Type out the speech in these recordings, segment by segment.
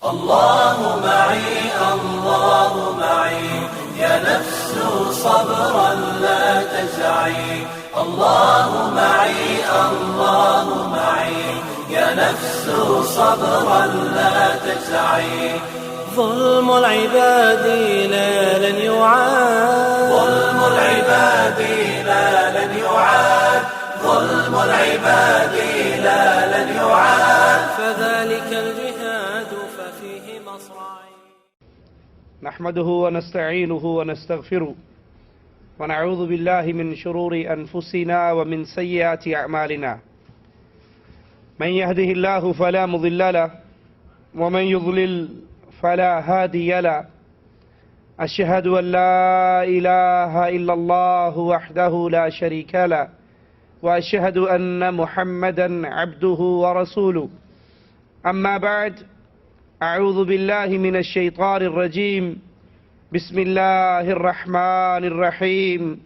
الله معي الله معي يا نفس صبرا لا تجزعي الله معي الله معي يا نفس صبرا لا تجزعي ظلم العباد لا لن يعاد ظلم العباد لا لن يعاد ظلم العباد لا لن يعاد فذلك الجهاد ففيه مصرعي نحمده ونستعينه ونستغفره ونعوذ بالله من شرور أنفسنا ومن سيئات أعمالنا من يهده الله فلا مضل له ومن يضلل فلا هادي له أشهد أن لا إله إلا الله وحده لا شريك له وأشهد أن محمدا عبده ورسوله أما بعد أعوذ بالله من الشيطان الرجيم بسم الله الرحمن الرحيم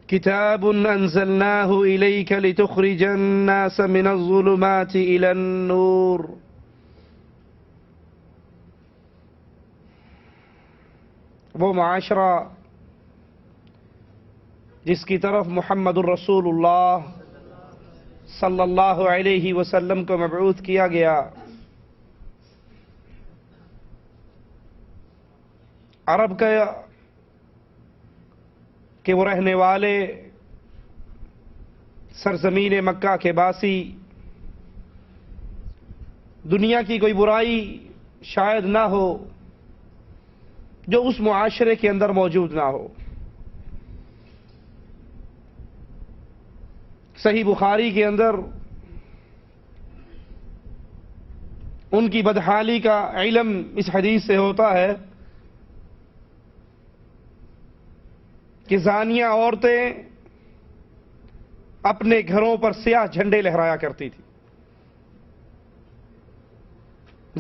كتاب أنزلناه إليك لتخرج الناس من الظلمات إلى النور وہ معاشرہ جس کی طرف محمد الرسول اللہ صلی اللہ علیہ وسلم کو مبعوث کیا گیا، عرب کا کہ وہ رہنے والے سرزمین مکہ کے باسی، دنیا کی کوئی برائی شاید نہ ہو جو اس معاشرے کے اندر موجود نہ ہو۔ صحیح بخاری کے اندر ان کی بدحالی کا علم اس حدیث سے ہوتا ہے کہ زانیہ عورتیں اپنے گھروں پر سیاہ جھنڈے لہرایا کرتی تھی۔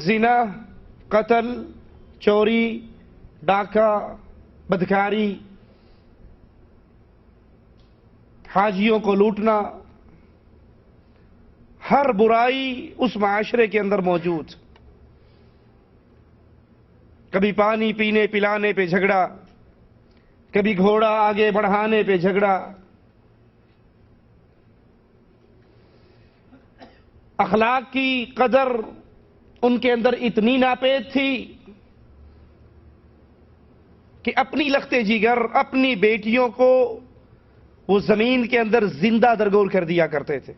زنا، قتل، چوری، ڈاکہ، بدکاری، حاجیوں کو لوٹنا، ہر برائی اس معاشرے کے اندر موجود۔ کبھی پانی پینے پلانے پہ جھگڑا، کبھی گھوڑا آگے بڑھانے پہ جھگڑا، اخلاق کی قدر ان کے اندر اتنی ناپید تھی کہ اپنی لخت جگر، اپنی بیٹیوں کو وہ زمین کے اندر زندہ درگور کر دیا کرتے تھے۔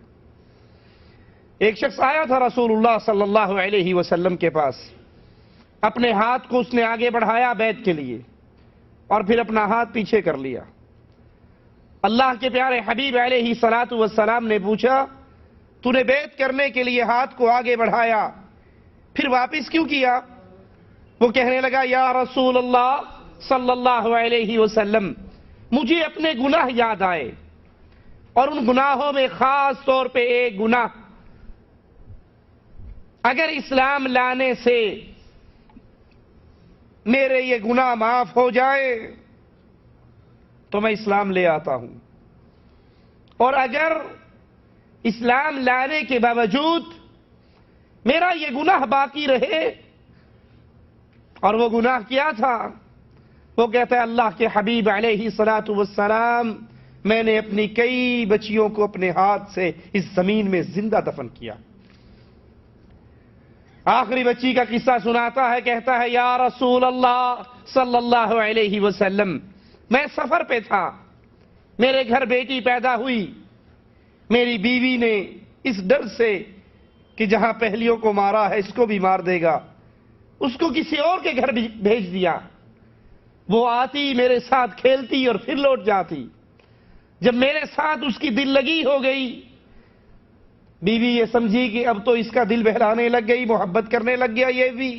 ایک شخص آیا تھا رسول اللہ صلی اللہ علیہ وسلم کے پاس، اپنے ہاتھ کو اس نے آگے بڑھایا بیعت کے لیے اور پھر اپنا ہاتھ پیچھے کر لیا۔ اللہ کے پیارے حبیب علیہ الصلاۃ والسلام نے پوچھا، تو نے بیعت کرنے کے لیے ہاتھ کو آگے بڑھایا پھر واپس کیوں کیا؟ وہ کہنے لگا، یا رسول اللہ صلی اللہ علیہ وسلم، مجھے اپنے گناہ یاد آئے، اور ان گناہوں میں خاص طور پہ ایک گناہ، اگر اسلام لانے سے میرے یہ گناہ معاف ہو جائے تو میں اسلام لے آتا ہوں، اور اگر اسلام لانے کے باوجود میرا یہ گناہ باقی رہے، اور وہ گناہ کیا تھا؟ وہ کہتا ہے، اللہ کے حبیب علیہ الصلاۃ والسلام، میں نے اپنی کئی بچیوں کو اپنے ہاتھ سے اس زمین میں زندہ دفن کیا۔ آخری بچی کا قصہ سناتا ہے، کہتا ہے، یا رسول اللہ صلی اللہ علیہ وسلم، میں سفر پہ تھا، میرے گھر بیٹی پیدا ہوئی، میری بیوی نے اس ڈر سے کہ جہاں پہلیوں کو مارا ہے اس کو بھی مار دے گا، اس کو کسی اور کے گھر بھیج دیا۔ وہ آتی میرے ساتھ کھیلتی اور پھر لوٹ جاتی۔ جب میرے ساتھ اس کی دل لگی ہو گئی، بیوی یہ سمجھی کہ اب تو اس کا دل بہلانے لگ گئی، محبت کرنے لگ گیا یہ بھی،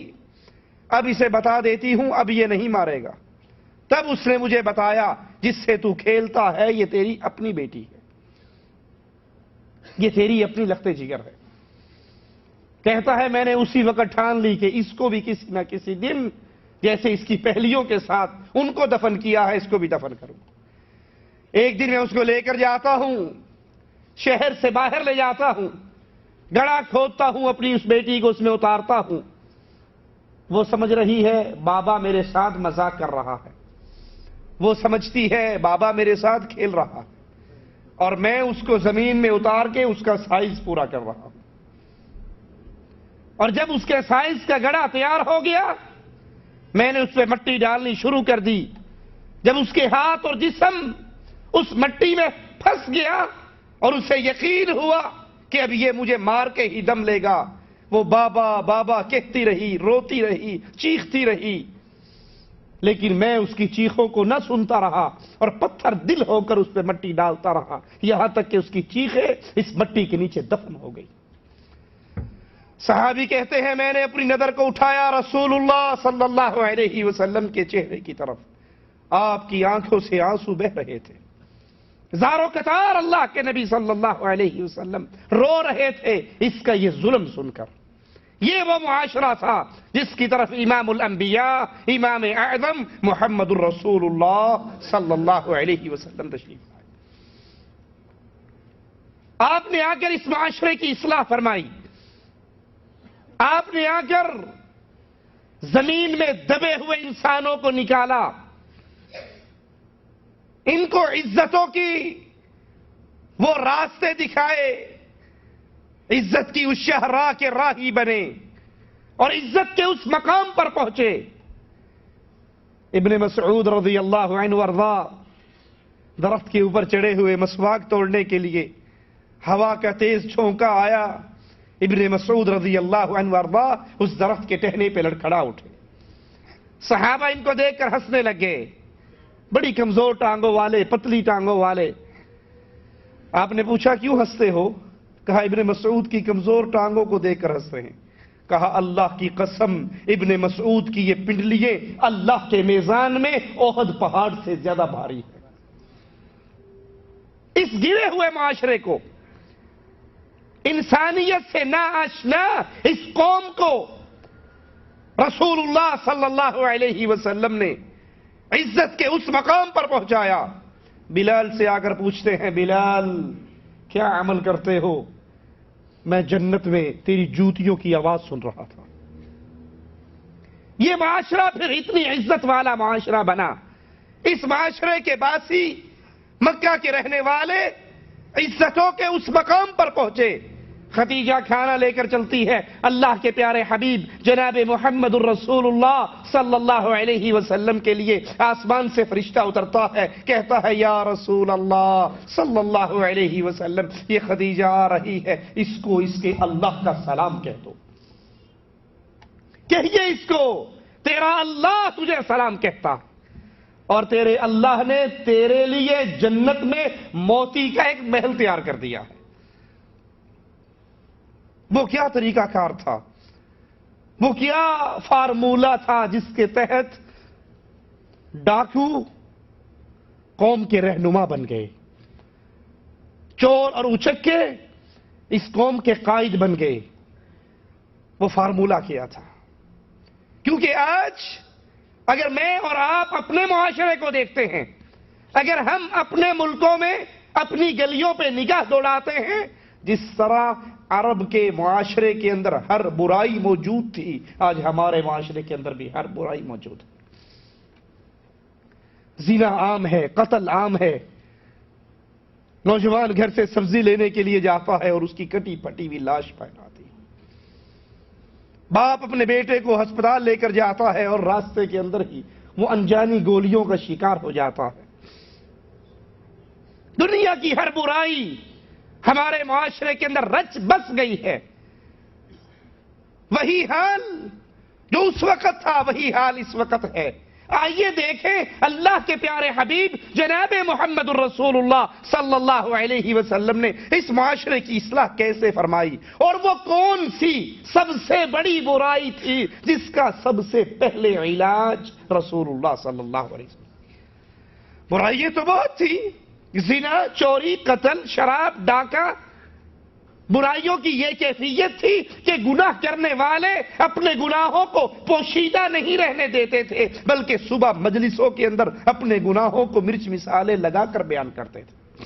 اب اسے بتا دیتی ہوں اب یہ نہیں مارے گا۔ تب اس نے مجھے بتایا، جس سے تو کھیلتا ہے یہ تیری اپنی بیٹی ہے، یہ تیری اپنی لخت جگر ہے۔ کہتا ہے، میں نے اسی وقت ٹھان لی کہ اس کو بھی کسی نہ کسی دن جیسے اس کی پہلیوں کے ساتھ ان کو دفن کیا ہے اس کو بھی دفن کروں۔ ایک دن میں اس کو لے کر جاتا ہوں، شہر سے باہر لے جاتا ہوں، گڑھا کھودتا ہوں، اپنی اس بیٹی کو اس میں اتارتا ہوں. وہ سمجھ رہی ہے بابا میرے ساتھ مذاق کر رہا ہے، وہ سمجھتی ہے بابا میرے ساتھ کھیل رہا ہے، اور میں اس کو زمین میں اتار کے اس کا سائز پورا کر رہا ہوں. اور جب اس کے سائز کا گڑھا تیار ہو گیا، میں نے اس پہ مٹی ڈالنی شروع کر دی. جب اس کے ہاتھ اور جسم اس مٹی میں پھنس گیا اور اسے یقین ہوا کہ اب یہ مجھے مار کے ہی دم لے گا، وہ بابا بابا کہتی رہی، روتی رہی، چیختی رہی. لیکن میں اس کی چیخوں کو نہ سنتا رہا اور پتھر دل ہو کر اس پہ مٹی ڈالتا رہا، یہاں تک کہ اس کی چیخیں اس مٹی کے نیچے دفن ہو گئی. صحابی کہتے ہیں میں نے اپنی نظر کو اٹھایا رسول اللہ صلی اللہ علیہ وسلم کے چہرے کی طرف. آپ کی آنکھوں سے آنسو بہ رہے تھے. زاروں قطار اللہ کے نبی صلی اللہ علیہ وسلم رو رہے تھے اس کا یہ ظلم سن کر. یہ وہ معاشرہ تھا جس کی طرف امام الانبیاء، امام اعظم محمد الرسول اللہ صلی اللہ علیہ وسلم تشریف لائے. آپ نے آ کر اس معاشرے کی اصلاح فرمائی. آپ نے آ کر زمین میں دبے ہوئے انسانوں کو نکالا، ان کو عزتوں کی وہ راستے دکھائے، عزت کی اس شاہراہ کے راہی بنے اور عزت کے اس مقام پر پہنچے. ابن مسعود رضی اللہ عنہ وارضا درخت کے اوپر چڑھے ہوئے مسواک توڑنے کے لیے ہوا کا تیز جھونکا آیا. ابن مسعود رضی اللہ عنہ وارضا اس درخت کے ٹہنے پہ لڑکھڑا اٹھے. صحابہ ان کو دیکھ کر ہنسنے لگے، بڑی کمزور ٹانگوں والے، پتلی ٹانگوں والے. آپ نے پوچھا کیوں ہنستے ہو؟ کہا ابن مسعود کی کمزور ٹانگوں کو دیکھ کر ہنس رہے ہیں. کہا اللہ کی قسم ابن مسعود کی یہ پنڈلیاں اللہ کے میزان میں احد پہاڑ سے زیادہ بھاری ہے. اس گرے ہوئے معاشرے کو، انسانیت سے ناآشنا اس قوم کو رسول اللہ صلی اللہ علیہ وسلم نے عزت کے اس مقام پر پہنچایا. بلال سے آ کر پوچھتے ہیں بلال کیا عمل کرتے ہو؟ میں جنت میں تیری جوتیوں کی آواز سن رہا تھا. یہ معاشرہ پھر اتنی عزت والا معاشرہ بنا. اس معاشرے کے باسی مکہ کے رہنے والے عزتوں کے اس مقام پر پہنچے. خدیجہ کھانا لے کر چلتی ہے، اللہ کے پیارے حبیب جناب محمد الرسول اللہ صلی اللہ علیہ وسلم کے لیے آسمان سے فرشتہ اترتا ہے، کہتا ہے یا رسول اللہ صلی اللہ علیہ وسلم یہ خدیجہ آ رہی ہے، اس کو اس کے اللہ کا سلام کہہ دو. کہیے اس کو تیرا اللہ تجھے سلام کہتا، اور تیرے اللہ نے تیرے لیے جنت میں موتی کا ایک محل تیار کر دیا ہے. وہ کیا طریقہ کار تھا، وہ کیا فارمولہ تھا جس کے تحت ڈاکو قوم کے رہنما بن گئے، چور اور اچکے اس قوم کے قائد بن گئے. وہ فارمولہ کیا تھا. کیونکہ آج اگر میں اور آپ اپنے معاشرے کو دیکھتے ہیں، اگر ہم اپنے ملکوں میں اپنی گلیوں پہ نگاہ دوڑاتے ہیں، جس طرح عرب کے معاشرے کے اندر ہر برائی موجود تھی، آج ہمارے معاشرے کے اندر بھی ہر برائی موجود ہے. زنا عام ہے، قتل عام ہے. نوجوان گھر سے سبزی لینے کے لیے جاتا ہے اور اس کی کٹی پٹی ہوئی لاش پہناتی. باپ اپنے بیٹے کو ہسپتال لے کر جاتا ہے اور راستے کے اندر ہی وہ انجانی گولیوں کا شکار ہو جاتا ہے. دنیا کی ہر برائی ہمارے معاشرے کے اندر رچ بس گئی ہے. وہی حال جو اس وقت تھا وہی حال اس وقت ہے. آئیے دیکھیں اللہ کے پیارے حبیب جناب محمد الرسول اللہ صلی اللہ علیہ وسلم نے اس معاشرے کی اصلاح کیسے فرمائی، اور وہ کون سی سب سے بڑی برائی تھی جس کا سب سے پہلے علاج رسول اللہ صلی اللہ علیہ وسلم. برائیاں تو بہت تھی، زنا، چوری، قتل، شراب، ڈاکہ. برائیوں کی یہ کیفیت تھی کہ گناہ کرنے والے اپنے گناہوں کو پوشیدہ نہیں رہنے دیتے تھے، بلکہ صبح مجلسوں کے اندر اپنے گناہوں کو مرچ مسالے لگا کر بیان کرتے تھے.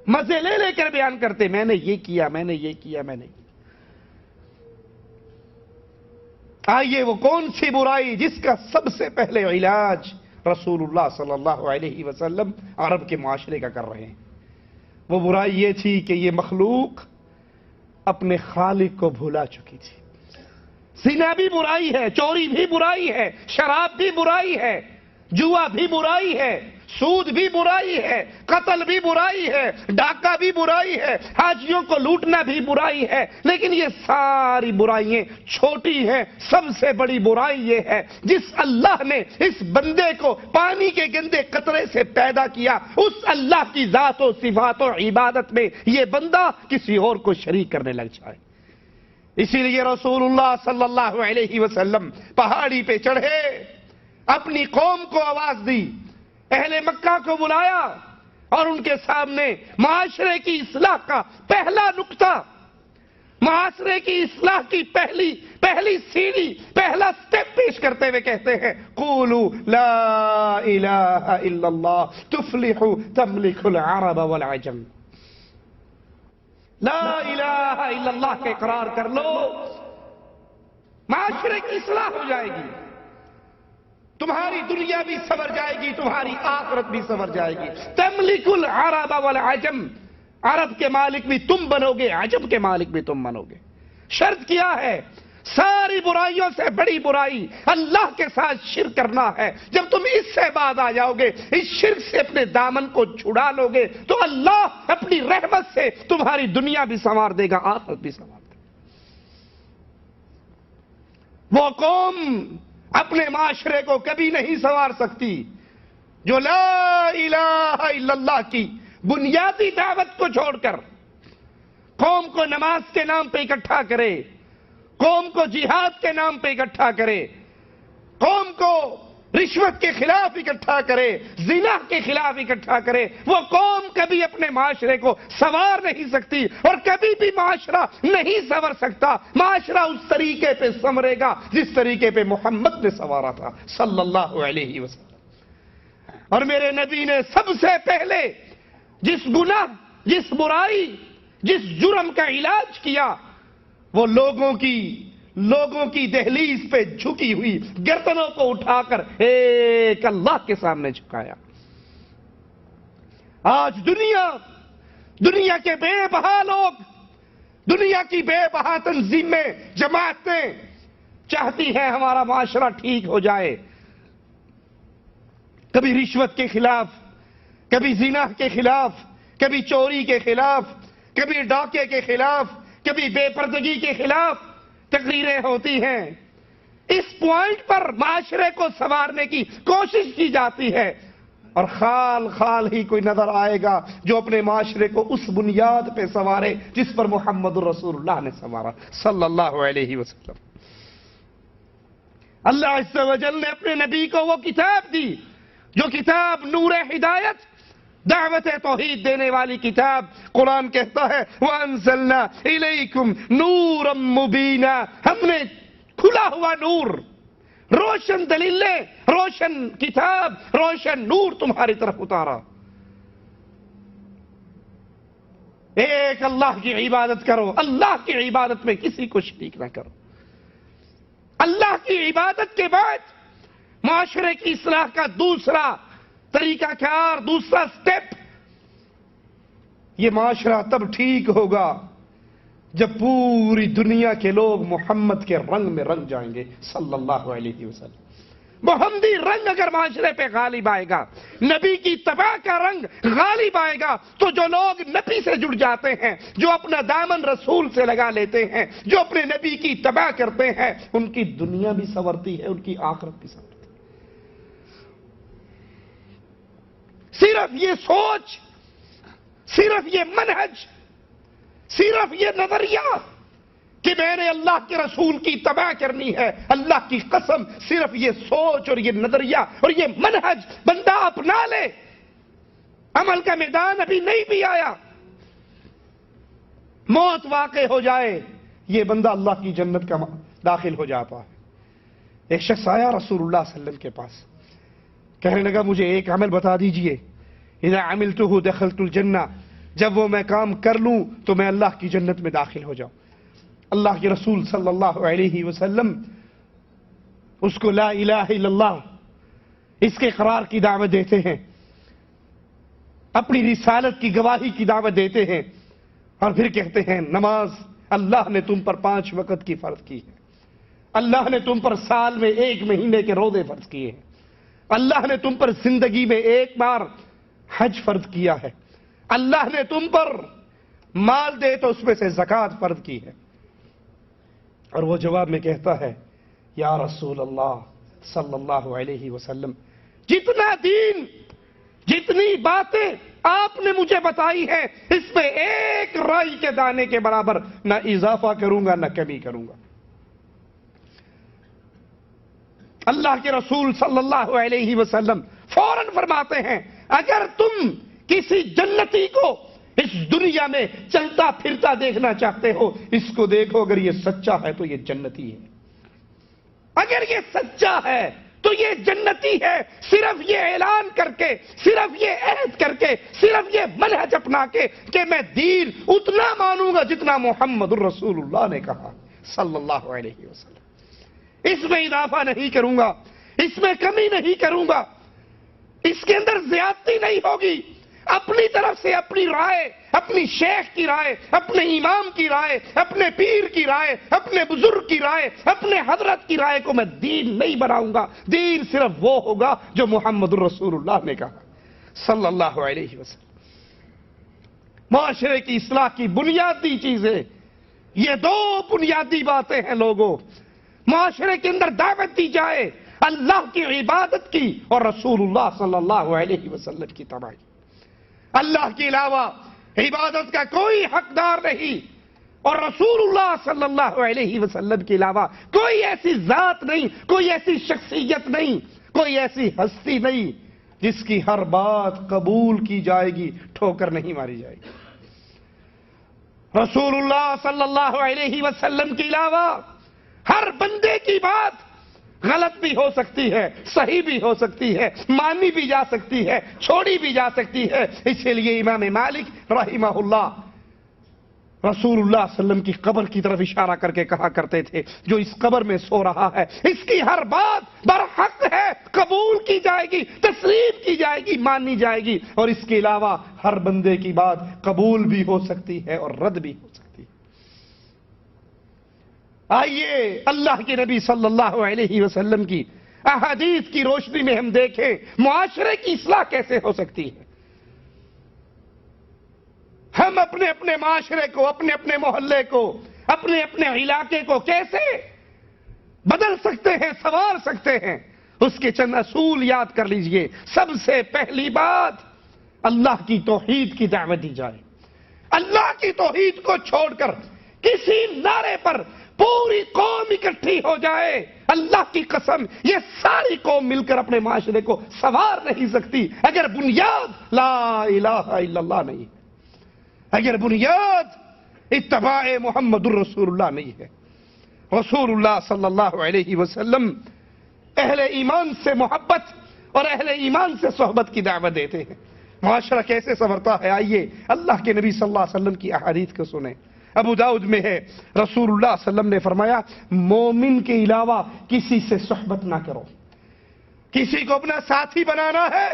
مزے لے لے کر بیان کرتے میں نے یہ کیا، میں نے یہ کیا، میں نے. آئیے وہ کون سی برائی جس کا سب سے پہلے علاج رسول اللہ صلی اللہ علیہ وسلم عرب کے معاشرے کا کر رہے ہیں. وہ برائی یہ تھی کہ یہ مخلوق اپنے خالق کو بھولا چکی تھی. زنا بھی برائی ہے، چوری بھی برائی ہے، شراب بھی برائی ہے، جوا بھی برائی ہے، سود بھی برائی ہے، قتل بھی برائی ہے، ڈاکہ بھی برائی ہے، حاجیوں کو لوٹنا بھی برائی ہے. لیکن یہ ساری برائیاں چھوٹی ہیں. سب سے بڑی برائی یہ ہے جس اللہ نے اس بندے کو پانی کے گندے قطرے سے پیدا کیا، اس اللہ کی ذات و صفات و عبادت میں یہ بندہ کسی اور کو شریک کرنے لگ جائے. اسی لیے رسول اللہ صلی اللہ علیہ وسلم پہاڑی پہ چڑھے، اپنی قوم کو آواز دی، اہل مکہ کو بلایا اور ان کے سامنے معاشرے کی اصلاح کا پہلا نقطہ، معاشرے کی اصلاح کی پہلی سیڑھی، پہلا سٹیپ پیش کرتے ہوئے کہتے ہیں قولوا لا الہ الا اللہ تفلحوا تملک العرب والعجم. لا الہ الا اللہ کے اقرار کر لو، معاشرے کی اصلاح ہو جائے گی، تمہاری دنیا بھی سنور جائے گی، تمہاری آخرت بھی سنور جائے گی. تملک العرب والعجم، عرب کے مالک بھی تم بنو گے، عجم کے مالک بھی تم بنو گے. شرط کیا ہے؟ ساری برائیوں سے بڑی برائی اللہ کے ساتھ شرک کرنا ہے. جب تم اس سے بعد آ جاؤ گے، اس شرک سے اپنے دامن کو چھڑا لو گے تو اللہ اپنی رحمت سے تمہاری دنیا بھی سنوار دے گا، آخرت بھی سنوار دے گا. وہ قوم اپنے معاشرے کو کبھی نہیں سنوار سکتی جو لا الہ الا اللہ کی بنیادی دعوت کو چھوڑ کر قوم کو نماز کے نام پہ اکٹھا کرے، قوم کو جہاد کے نام پہ اکٹھا کرے، قوم کو رشوت کے خلاف اکٹھا کرے، زنا کے خلاف اکٹھا کرے. وہ قوم کبھی اپنے معاشرے کو سنوار نہیں سکتی اور کبھی بھی معاشرہ نہیں سنور سکتا. معاشرہ اس طریقے پہ سنورے گا جس طریقے پہ محمد نے سنوارا تھا صلی اللہ علیہ وسلم. اور میرے نبی نے سب سے پہلے جس گناہ، جس برائی، جس جرم کا علاج کیا وہ لوگوں کی دہلیز پہ جھکی ہوئی گردنوں کو اٹھا کر ایک اللہ کے سامنے جھکایا. آج دنیا کے بے بہا لوگ، دنیا کی بے بہا تنظیمیں، جماعتیں چاہتی ہیں ہمارا معاشرہ ٹھیک ہو جائے. کبھی رشوت کے خلاف، کبھی زنا کے خلاف، کبھی چوری کے خلاف، کبھی ڈاکے کے خلاف، کبھی بے پردگی کے خلاف تقریریں ہوتی ہیں. اس پوائنٹ پر معاشرے کو سنوارنے کی کوشش کی جاتی ہے اور خال ہی کوئی نظر آئے گا جو اپنے معاشرے کو اس بنیاد پہ سنوارے جس پر محمد رسول اللہ نے سنوارا صلی اللہ علیہ وسلم. اللہ عز و جل نے اپنے نبی کو وہ کتاب دی جو کتاب نور ہدایت، دعوت توحید دینے والی کتاب. قرآن کہتا ہے وَأَنزَلْنَا إِلَيْكُمْ نُورًا مُبِينًا، ہم نے کھلا ہوا نور، روشن دلیلیں، روشن کتاب، روشن نور تمہاری طرف اتارا. ایک اللہ کی عبادت کرو، اللہ کی عبادت میں کسی کو شریک نہ کرو. اللہ کی عبادت کے بعد معاشرے کی اصلاح کا دوسرا طریقہ کار، دوسرا سٹیپ، یہ معاشرہ تب ٹھیک ہوگا جب پوری دنیا کے لوگ محمد کے رنگ میں رنگ جائیں گے صلی اللہ علیہ وسلم. محمدی رنگ اگر معاشرے پہ غالب آئے گا، نبی کی اتباع کا رنگ غالب آئے گا تو جو لوگ نبی سے جڑ جاتے ہیں، جو اپنا دامن رسول سے لگا لیتے ہیں، جو اپنے نبی کی اتباع کرتے ہیں، ان کی دنیا بھی سنورتی ہے، ان کی آخرت بھی سنورتی ہے. صرف یہ سوچ، صرف یہ منہج، صرف یہ نظریہ کہ میں نے اللہ کے رسول کی اتباع کرنی ہے، اللہ کی قسم صرف یہ سوچ اور یہ نظریہ اور یہ منہج بندہ اپنا لے، عمل کا میدان ابھی نہیں بھی آیا، موت واقع ہو جائے، یہ بندہ اللہ کی جنت کا داخل ہو جاتا ہے. ایک شخص آیا رسول اللہ صلی اللہ علیہ وسلم کے پاس، کہنے لگا مجھے ایک عمل بتا دیجئے، اذا عملته دخلت الجنہ، جب وہ میں کام کر لوں تو میں اللہ کی جنت میں داخل ہو جاؤں۔ اللہ کے رسول صلی اللہ علیہ وسلم اس کو لا الہ الا اللہ اس کے اقرار کی دعوت دیتے ہیں، اپنی رسالت کی گواہی کی دعوت دیتے ہیں، اور پھر کہتے ہیں نماز اللہ نے تم پر 5 وقت کی فرض کی ہے، اللہ نے تم پر سال میں 1 مہینے کے روزے فرض کیے ہیں، اللہ نے تم پر زندگی میں 1 بار حج فرض کیا ہے، اللہ نے تم پر مال دے تو اس میں سے زکوٰۃ فرض کی ہے۔ اور وہ جواب میں کہتا ہے یا رسول اللہ صلی اللہ علیہ وسلم، جتنا دین، جتنی باتیں آپ نے مجھے بتائی ہے اس میں 1 رائی کے دانے کے برابر نہ اضافہ کروں گا نہ کمی کروں گا۔ اللہ کے رسول صلی اللہ علیہ وسلم فوراً فرماتے ہیں اگر تم کسی جنتی کو اس دنیا میں چلتا پھرتا دیکھنا چاہتے ہو، اس کو دیکھو، اگر یہ سچا ہے تو یہ جنتی ہے، اگر یہ سچا ہے تو یہ جنتی ہے۔ صرف یہ اعلان کر کے، صرف یہ عہد کر کے، صرف یہ منہج اپنا کے کہ میں دین اتنا مانوں گا جتنا محمد الرسول اللہ نے کہا صلی اللہ علیہ وسلم، اس میں اضافہ نہیں کروں گا، اس میں کمی نہیں کروں گا، اس کے اندر زیادتی نہیں ہوگی، اپنی طرف سے اپنی رائے، اپنی شیخ کی رائے، اپنے امام کی رائے، اپنے پیر کی رائے، اپنے بزرگ کی رائے، اپنے حضرت کی رائے کو میں دین نہیں بناؤں گا۔ دین صرف وہ ہوگا جو محمد الرسول اللہ نے کہا صلی اللہ علیہ وسلم۔ معاشرے کی اصلاح کی بنیادی چیزیں یہ 2 بنیادی باتیں ہیں لوگوں۔ معاشرے کے اندر دعوت دی جائے اللہ کی عبادت کی اور رسول اللہ صلی اللہ علیہ وسلم کی تباہی۔ اللہ کے علاوہ عبادت کا کوئی حقدار نہیں، اور رسول اللہ صلی اللہ علیہ وسلم کے علاوہ کوئی ایسی ذات نہیں، کوئی ایسی شخصیت نہیں، کوئی ایسی ہستی نہیں جس کی ہر بات قبول کی جائے گی، ٹھوکر نہیں ماری جائے گی۔ رسول اللہ صلی اللہ علیہ وسلم کے علاوہ ہر بندے کی بات غلط بھی ہو سکتی ہے، صحیح بھی ہو سکتی ہے، مانی بھی جا سکتی ہے، چھوڑی بھی جا سکتی ہے۔ اسی لیے امام مالک رحمہ اللہ رسول اللہ صلی اللہ علیہ وسلم کی قبر کی طرف اشارہ کر کے کہا کرتے تھے جو اس قبر میں سو رہا ہے اس کی ہر بات برحق ہے، قبول کی جائے گی، تسلیم کی جائے گی، مانی جائے گی، اور اس کے علاوہ ہر بندے کی بات قبول بھی ہو سکتی ہے اور رد بھی ہو سکتی ہے۔ آئیے اللہ کے نبی صلی اللہ علیہ وسلم کی احادیث کی روشنی میں ہم دیکھیں معاشرے کی اصلاح کیسے ہو سکتی ہے۔ ہم اپنے اپنے معاشرے کو، اپنے اپنے محلے کو، اپنے اپنے علاقے کو کیسے بدل سکتے ہیں، سنوار سکتے ہیں، اس کے چند اصول یاد کر لیجئے۔ سب سے پہلی بات اللہ کی توحید کی دعوت دی جائے۔ اللہ کی توحید کو چھوڑ کر کسی نعرے پر پوری قوم اکٹھی ہو جائے، اللہ کی قسم یہ ساری قوم مل کر اپنے معاشرے کو سنوار نہیں سکتی اگر بنیاد لا الہ الا اللہ نہیں ہے، اگر بنیاد اتباع محمد الرسول اللہ نہیں ہے۔ رسول اللہ صلی اللہ علیہ وسلم اہل ایمان سے محبت اور اہل ایمان سے صحبت کی دعوت دیتے ہیں۔ معاشرہ کیسے سنورتا ہے؟ آئیے اللہ کے نبی صلی اللہ علیہ وسلم کی احادیث کو سنیں۔ ابو داؤد میں ہے رسول اللہ صلی اللہ علیہ وسلم نے فرمایا مومن کے علاوہ کسی سے صحبت نہ کرو۔ کسی کو اپنا ساتھی بنانا ہے،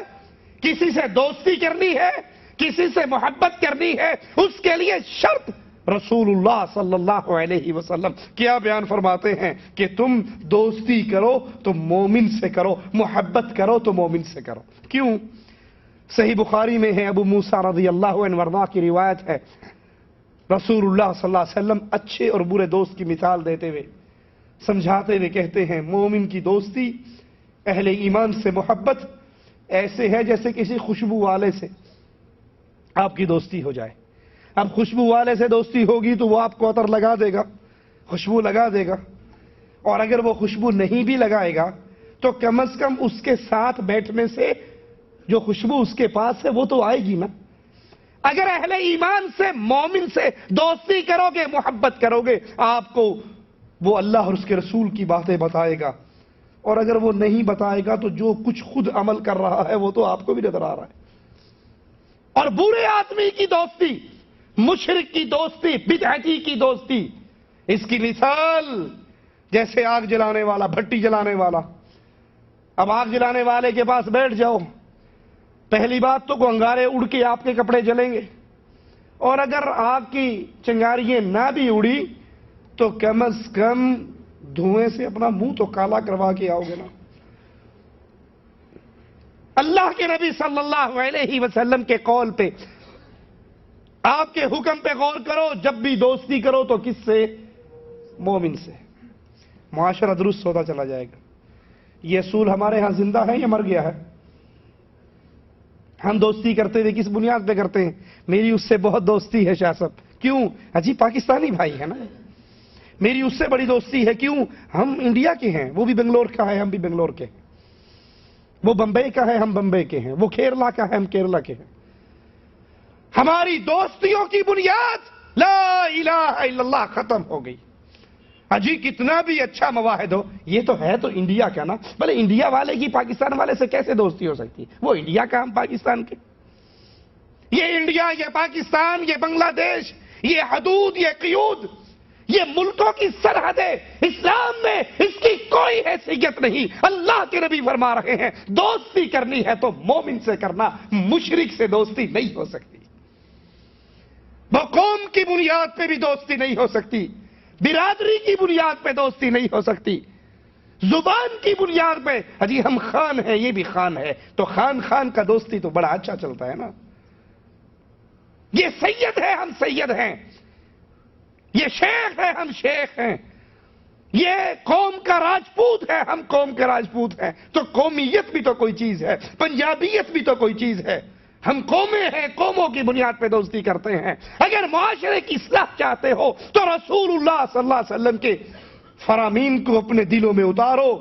کسی سے دوستی کرنی ہے، کسی سے محبت کرنی ہے، اس کے لیے شرط رسول اللہ صلی اللہ علیہ وسلم کیا بیان فرماتے ہیں کہ تم دوستی کرو تو مومن سے کرو، محبت کرو تو مومن سے کرو۔ کیوں؟ صحیح بخاری میں ہے، ابو موسیٰ رضی اللہ عنہ وارضاہ کی روایت ہے، رسول اللہ صلی اللہ علیہ وسلم اچھے اور برے دوست کی مثال دیتے ہوئے سمجھاتے ہوئے کہتے ہیں مومن کی دوستی، اہل ایمان سے محبت ایسے ہے جیسے کسی خوشبو والے سے آپ کی دوستی ہو جائے۔ اب خوشبو والے سے دوستی ہوگی تو وہ آپ کو عطر لگا دے گا، خوشبو لگا دے گا، اور اگر وہ خوشبو نہیں بھی لگائے گا تو کم از کم اس کے ساتھ بیٹھنے سے جو خوشبو اس کے پاس ہے وہ تو آئے گی نا۔ اگر اہل ایمان سے، مومن سے دوستی کرو گے، محبت کرو گے، آپ کو وہ اللہ اور اس کے رسول کی باتیں بتائے گا، اور اگر وہ نہیں بتائے گا تو جو کچھ خود عمل کر رہا ہے وہ تو آپ کو بھی نظر آ رہا ہے۔ اور برے آدمی کی دوستی، مشرک کی دوستی، بدعتی کی دوستی، اس کی مثال جیسے آگ جلانے والا، بھٹی جلانے والا. اب آگ جلانے والے کے پاس بیٹھ جاؤ، پہلی بات تو انگارے اڑ کے آپ کے کپڑے جلیں گے، اور اگر آگ کی چنگاریاں نہ بھی اڑی تو کم از کم دھوئیں سے اپنا منہ تو کالا کروا کے آؤ گے نا. اللہ کے نبی صلی اللہ علیہ وسلم کے قول پہ، آپ کے حکم پہ غور کرو. جب بھی دوستی کرو تو کس سے؟ مومن سے. معاشرہ درست ہوتا چلا جائے گا. یہ اصول ہمارے ہاں زندہ ہے یا مر گیا ہے؟ ہم دوستی کرتے تھے کس بنیاد پہ کرتے ہیں؟ میری اس سے بہت دوستی ہے شاہ صاحب. کیوں؟ اجی پاکستانی بھائی ہے نا. میری اس سے بڑی دوستی ہے. کیوں؟ ہم انڈیا کے ہیں، وہ بھی بنگلور کا ہے، ہم بھی بنگلور کے ہیں. وہ بمبئی کا ہے، ہم بمبئی کے ہیں. وہ کیرلا کا ہے، ہم کیرلا کے ہیں. ہماری دوستیوں کی بنیاد لا الہ الا اللہ ختم ہو گئی. اجی کتنا بھی اچھا مواہد ہو، یہ تو ہے تو انڈیا کا نا. بھلے انڈیا والے کی پاکستان والے سے کیسے دوستی ہو سکتی؟ وہ انڈیا کا، ہم پاکستان کے. یہ انڈیا، یہ پاکستان، یہ بنگلہ دیش، یہ حدود، یہ قیود، یہ ملکوں کی سرحدیں، اسلام میں اس کی کوئی حیثیت نہیں. اللہ کے نبی فرما رہے ہیں دوستی کرنی ہے تو مومن سے کرنا، مشرک سے دوستی نہیں ہو سکتی. وہ قوم کی بنیاد پہ بھی دوستی نہیں ہو سکتی، برادری کی بنیاد پہ دوستی نہیں ہو سکتی، زبان کی بنیاد پہ. اجی ہم خان ہیں، یہ بھی خان ہے، تو خان کا دوستی تو بڑا اچھا چلتا ہے نا. یہ سید ہے، ہم سید ہیں. یہ شیخ ہے، ہم شیخ ہیں. یہ قوم کا راجپوت ہے، ہم قوم کے راجپوت ہیں. تو قومیت بھی تو کوئی چیز ہے، پنجابیت بھی تو کوئی چیز ہے. ہم قومیں ہیں، قوموں کی بنیاد پہ دوستی کرتے ہیں. اگر معاشرے کی اصلاح چاہتے ہو تو رسول اللہ صلی اللہ علیہ وسلم کے فرامین کو اپنے دلوں میں اتارو.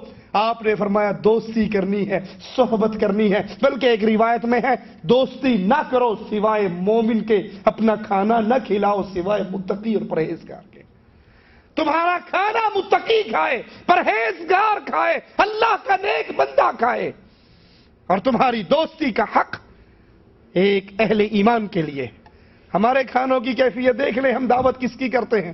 آپ نے فرمایا دوستی کرنی ہے، صحبت کرنی ہے. بلکہ ایک روایت میں ہے دوستی نہ کرو سوائے مومن کے، اپنا کھانا نہ کھلاؤ سوائے متقی اور پرہیزگار کے. تمہارا کھانا متقی کھائے، پرہیزگار کھائے، اللہ کا نیک بندہ کھائے. اور تمہاری دوستی کا حق ایک اہل ایمان کے لیے. ہمارے کھانوں کی کیفیت دیکھ لیں، ہم دعوت کس کی کرتے ہیں؟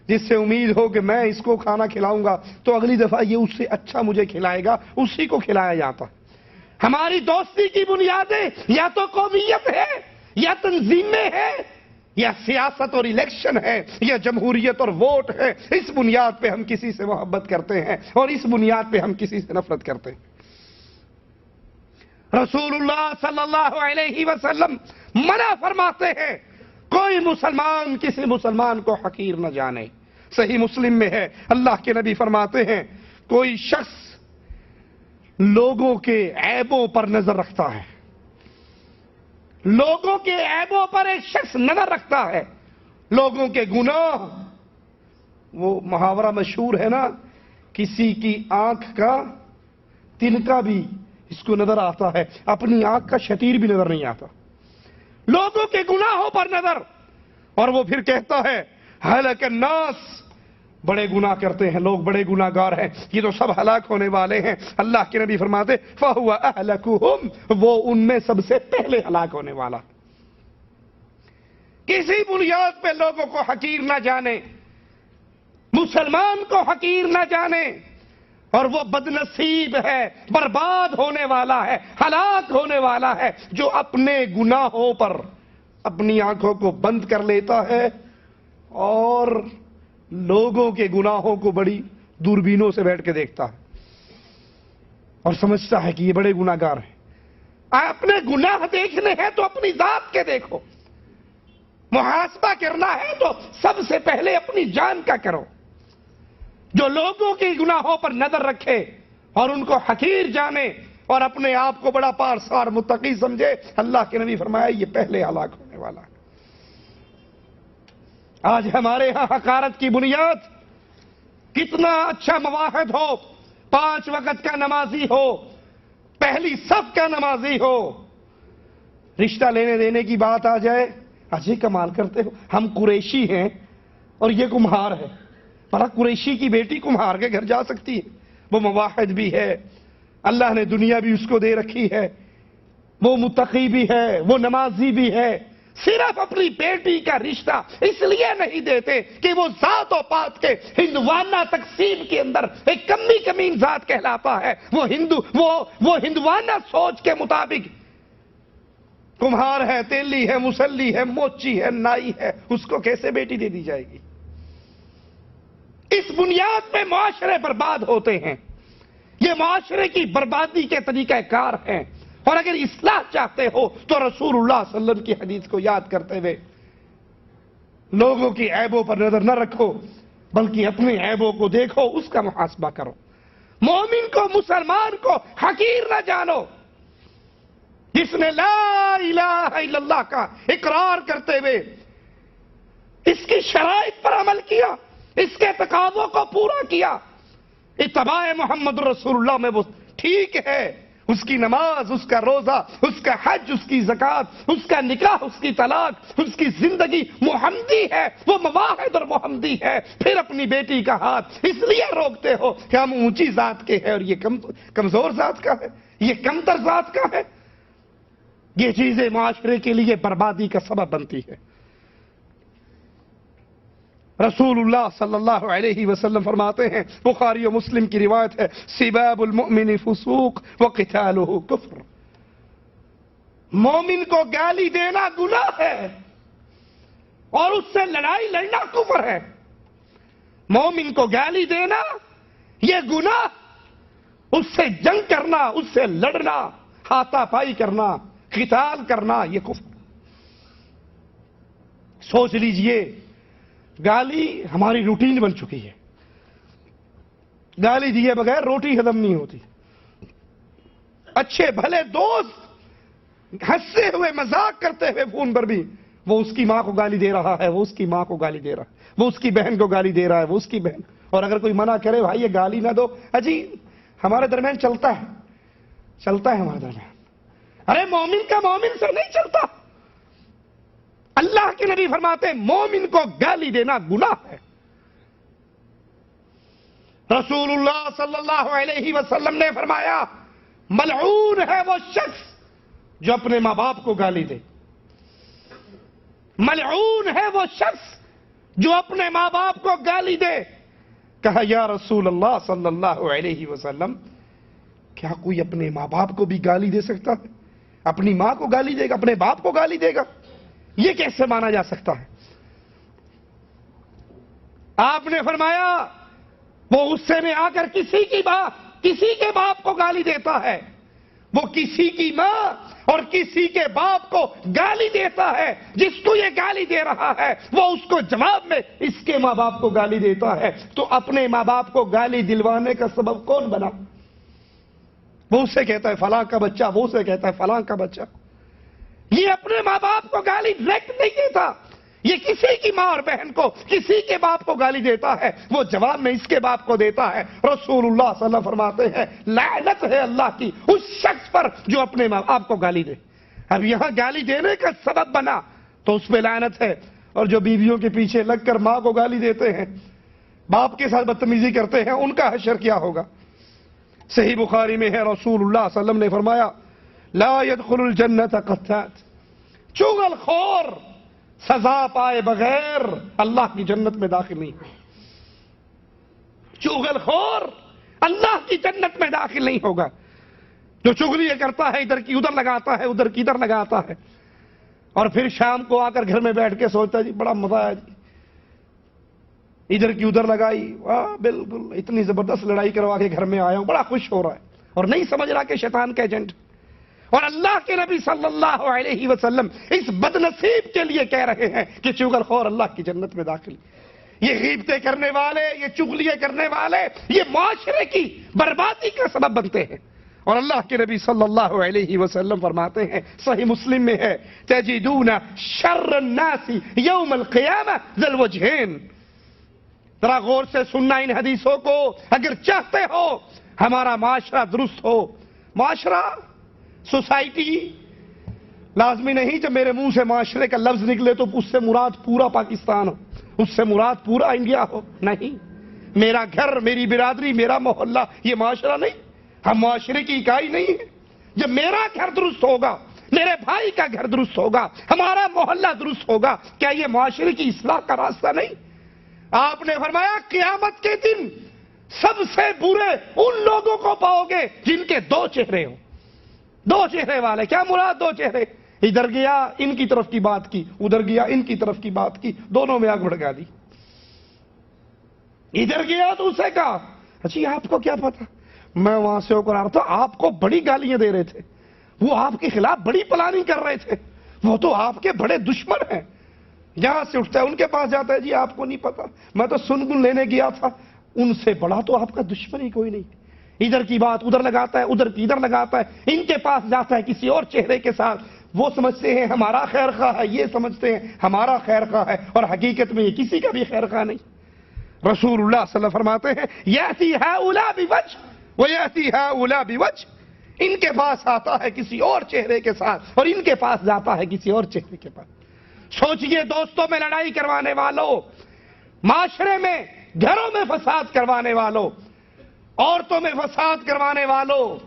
جس سے امید ہو کہ میں اس کو کھانا کھلاؤں گا تو اگلی دفعہ یہ اس سے اچھا مجھے کھلائے گا، اسی کو کھلایا جاتا. ہماری دوستی کی بنیادیں یا تو قومیت ہے، یا تنظیمیں ہیں، یا سیاست اور الیکشن ہے، یا جمہوریت اور ووٹ ہے. اس بنیاد پہ ہم کسی سے محبت کرتے ہیں اور اس بنیاد پہ ہم کسی سے نفرت کرتے ہیں. رسول اللہ صلی اللہ علیہ وسلم منع فرماتے ہیں کوئی مسلمان کسی مسلمان کو حقیر نہ جانے. صحیح مسلم میں ہے، اللہ کے نبی فرماتے ہیں کوئی شخص لوگوں کے عیبوں پر نظر رکھتا ہے، لوگوں کے عیبوں پر ایک شخص نظر رکھتا ہے، لوگوں کے گناہ. وہ محاورہ مشہور ہے نا، کسی کی آنکھ کا تنکا بھی اس کو نظر آتا ہے، اپنی آنکھ کا شتیر بھی نظر نہیں آتا. لوگوں کے گناہوں پر نظر. اور وہ پھر کہتا ہے ہلاک الناس، بڑے گناہ کرتے ہیں لوگ، بڑے گناہ گار ہیں، یہ تو سب ہلاک ہونے والے ہیں. اللہ کے نبی فرماتے فَهُوَ أَهْلَكُهُمْ، وہ ان میں سب سے پہلے ہلاک ہونے والا. کسی بنیاد پہ لوگوں کو حقیر نہ جانے، مسلمان کو حقیر نہ جانے. اور وہ بدنصیب ہے، برباد ہونے والا ہے، ہلاک ہونے والا ہے جو اپنے گناہوں پر اپنی آنکھوں کو بند کر لیتا ہے اور لوگوں کے گناہوں کو بڑی دوربینوں سے بیٹھ کے دیکھتا ہے اور سمجھتا ہے کہ یہ بڑے گناہ گار ہیں. اپنے گناہ دیکھنے ہیں تو اپنی ذات کے دیکھو، محاسبہ کرنا ہے تو سب سے پہلے اپنی جان کا کرو. جو لوگوں کے گناہوں پر نظر رکھے اور ان کو حقیر جانے اور اپنے آپ کو بڑا پارسا اور متقی سمجھے، اللہ کے نبی فرمایا یہ پہلے ہلاک ہونے والا ہے. آج ہمارے ہاں حقارت کی بنیاد، کتنا اچھا مواحد ہو، 5 وقت کا نمازی ہو، پہلی صف کا نمازی ہو، رشتہ لینے دینے کی بات آ جائے، اجے کمال کرتے ہو، ہم قریشی ہیں اور یہ کمہار ہے. بڑا قریشی کی بیٹی کمہار کے گھر جا سکتی ہے؟ وہ مواحد بھی ہے، اللہ نے دنیا بھی اس کو دے رکھی ہے، وہ متقی بھی ہے، وہ نمازی بھی ہے، صرف اپنی بیٹی کا رشتہ اس لیے نہیں دیتے کہ وہ ذات و پات کے ہندوانہ تقسیم کے اندر ایک کمی کمین ذات کہلاتا ہے. وہ ہندوانہ سوچ کے مطابق کمہار ہے، تیلی ہے، مسلی ہے، موچی ہے، نائی ہے، اس کو کیسے بیٹی دے دی جائے گی؟ اس بنیاد پہ معاشرے برباد ہوتے ہیں. یہ معاشرے کی بربادی کے طریقہ کار ہیں. اور اگر اصلاح چاہتے ہو تو رسول اللہ صلی اللہ علیہ وسلم کی حدیث کو یاد کرتے ہوئے لوگوں کی عیبوں پر نظر نہ رکھو، بلکہ اپنے عیبوں کو دیکھو، اس کا محاسبہ کرو. مومن کو، مسلمان کو حقیر نہ جانو. جس نے لا الہ الا اللہ کا اقرار کرتے ہوئے اس کی شرائط پر عمل کیا، اس کے تقاضوں کو پورا کیا، اتباع محمد رسول اللہ میں وہ ٹھیک ہے، اس کی نماز، اس کا روزہ، اس کا حج، اس کی زکوٰۃ، اس کا نکاح، اس کی طلاق، اس کی زندگی محمدی ہے، وہ مواحد اور محمدی ہے. پھر اپنی بیٹی کا ہاتھ اس لیے روکتے ہو کہ ہم اونچی ذات کے ہیں اور یہ کمزور ذات کا ہے، یہ کمتر ذات کا ہے. یہ چیزیں معاشرے کے لیے بربادی کا سبب بنتی ہے. رسول اللہ صلی اللہ علیہ وسلم فرماتے ہیں، بخاری و مسلم کی روایت ہے، سباب المؤمن فسوق وقتالہ کفر. مومن کو گالی دینا گناہ ہے اور اس سے لڑائی لڑنا کفر ہے. مومن کو گالی دینا یہ گناہ، اس سے جنگ کرنا، اس سے لڑنا، ہاتھا پائی کرنا، قتال کرنا، یہ کفر. سوچ لیجئے، گالی ہماری روٹین بن چکی ہے. گالی دیے بغیر روٹی ہضم نہیں ہوتی. اچھے بھلے دوست ہنستے ہوئے مذاق کرتے ہوئے فون پر بھی وہ اس کی ماں کو گالی دے رہا ہے، وہ اس کی ماں کو گالی دے رہا ہے، وہ اس کی بہن کو گالی دے رہا ہے، وہ اس کی بہن. اور اگر کوئی منع کرے بھائی یہ گالی نہ دو، اجی ہمارے درمیان چلتا ہے ہمارے درمیان. ارے مومن کا مومن سے نہیں چلتا. اللہ کے نبی فرماتے ہیں مومن کو گالی دینا گناہ ہے. رسول اللہ صلی اللہ علیہ وسلم نے فرمایا ملعون ہے وہ شخص جو اپنے ماں باپ کو گالی دے. ملعون ہے وہ شخص جو اپنے ماں باپ کو گالی دے. کہا یا رسول اللہ صلی اللہ علیہ وسلم، کیا کوئی اپنے ماں باپ کو بھی گالی دے سکتا ہے؟ اپنی ماں کو گالی دے گا، اپنے باپ کو گالی دے گا؟ یہ کیسے مانا جا سکتا ہے؟ آپ نے فرمایا وہ غصے میں آ کر کسی کے باپ کو گالی دیتا ہے، وہ کسی کی ماں اور کسی کے باپ کو گالی دیتا ہے. جس کو یہ گالی دے رہا ہے وہ اس کو جواب میں اس کے ماں باپ کو گالی دیتا ہے. تو اپنے ماں باپ کو گالی دلوانے کا سبب کون بنا؟ وہ اسے کہتا ہے فلاں کا بچہ، وہ اسے کہتا ہے فلاں کا بچہ. یہ اپنے ماں باپ کو گالی ڈائریکٹ نہیں دیتا، یہ کسی کی ماں اور بہن کو، کسی کے باپ کو گالی دیتا ہے، وہ جواب میں اس کے باپ کو دیتا ہے. رسول اللہ صلی اللہ علیہ وسلم فرماتے ہیں لعنت ہے اللہ کی اس شخص پر جو اپنے ماں باپ کو گالی دے. اب یہاں گالی دینے کا سبب بنا تو اس پہ لعنت ہے. اور جو بیویوں کے پیچھے لگ کر ماں کو گالی دیتے ہیں، باپ کے ساتھ بدتمیزی کرتے ہیں، ان کا حشر کیا ہوگا؟ صحیح بخاری میں ہے، رسول اللہ صلی اللہ علیہ وسلم نے فرمایا لا يدخل الجنت قتات. چغل خور سزا پائے بغیر اللہ کی جنت میں داخل نہیں. چغل خور اللہ کی جنت میں داخل نہیں ہوگا. جو چغلی کرتا ہے، ادھر کی ادھر لگاتا ہے، ادھر کی ادھر لگاتا ہے، اور پھر شام کو آ کر گھر میں بیٹھ کے سوچتا ہے جی بڑا مزہ آیا جی، ادھر کی ادھر لگائی، واہ بالکل اتنی زبردست لڑائی کروا کے گھر میں آیا ہوں، بڑا خوش ہو رہا ہے، اور نہیں سمجھ رہا کہ شیطان کا ایجنٹ. اور اللہ کے نبی صلی اللہ علیہ وسلم اس بدنصیب کے لیے کہہ رہے ہیں کہ چغل خور اللہ کی جنت میں داخل. یہ غیبتیں کرنے والے، یہ چغلیاں کرنے والے، یہ معاشرے کی بربادی کا سبب بنتے ہیں. اور اللہ کے نبی صلی اللہ علیہ وسلم فرماتے ہیں، صحیح مسلم میں ہے، تجدون شر الناس یوم القیامہ ذی الوجہین. ذرا غور سے سننا ان حدیثوں کو اگر چاہتے ہو ہمارا معاشرہ درست ہو. معاشرہ، سوسائٹی، لازمی نہیں جب میرے منہ سے معاشرے کا لفظ نکلے تو اس سے مراد پورا پاکستان ہو، اس سے مراد پورا انڈیا ہو. نہیں، میرا گھر، میری برادری، میرا محلہ، یہ معاشرہ نہیں. ہم معاشرے کی اکائی نہیں ہے. جب میرا گھر درست ہوگا میرے بھائی کا گھر درست ہوگا، ہمارا محلہ درست ہوگا، کیا یہ معاشرے کی اصلاح کا راستہ نہیں؟ آپ نے فرمایا قیامت کے دن سب سے برے ان لوگوں کو پاؤ گے جن کے دو چہرے ہوں، دو چہرے والے۔ کیا مراد دو چہرے؟ ادھر گیا ان کی طرف کی بات کی، ادھر گیا ان کی طرف کی بات کی، دونوں میں آگ بھڑکا دی۔ ادھر گیا تو اسے کہا اچھا آپ کو کیا پتا، میں وہاں سے ہو کر آ رہا تھا، آپ کو بڑی گالیاں دے رہے تھے، وہ آپ کے خلاف بڑی پلاننگ کر رہے تھے، وہ تو آپ کے بڑے دشمن ہیں۔ یہاں سے اٹھتا ہے ان کے پاس جاتا ہے، جی آپ کو نہیں پتا، میں تو سن لینے گیا تھا، ان سے بڑا تو آپ کا دشمن ہی کوئی نہیں۔ ادھر کی بات ادھر لگاتا ہے، ادھر کی ادھر لگاتا ہے، ان کے پاس جاتا ہے کسی اور چہرے کے ساتھ، وہ سمجھتے ہیں ہمارا خیر خواہ ہے، یہ سمجھتے ہیں ہمارا خیر خواہ ہے، اور حقیقت میں یہ کسی کا بھی خیر خواہ نہیں۔ رسول اللہ صلی اللہ علیہ وسلم فرماتے ہیں یأتی ہؤلاء بوجہ ویأتی ہؤلاء بوجہ، ان کے پاس آتا ہے کسی اور چہرے کے ساتھ اور ان کے پاس جاتا ہے کسی اور چہرے کے پاس۔ سوچئے دوستوں میں لڑائی کروانے والوں، معاشرے میں گھروں میں فساد کروانے والوں، عورتوں میں فساد کروانے والوں،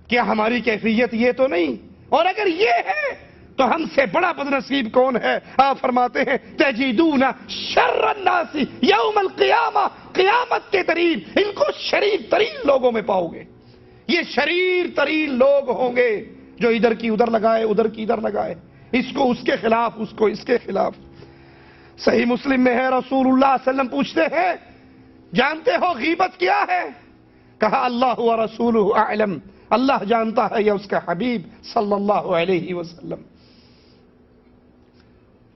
کیا ہماری کیفیت یہ تو نہیں؟ اور اگر یہ ہے تو ہم سے بڑا بدنصیب کون ہے؟ آپ فرماتے ہیں تجدون شر الناس یوم القیامہ، قیامت کے قریب ان کو شریر ترین لوگوں میں پاؤ گے۔ یہ شریر ترین لوگ ہوں گے جو ادھر کی ادھر لگائے، ادھر کی ادھر لگائے، اس کو اس کے خلاف، اس کو اس کے خلاف۔ صحیح مسلم میں ہے رسول اللہ صلی اللہ علیہ وسلم پوچھتے ہیں جانتے ہو غیبت کیا ہے؟ کہا اللہ و رسولہ اعلم، اللہ جانتا ہے یا اس کا حبیب صلی اللہ علیہ وسلم۔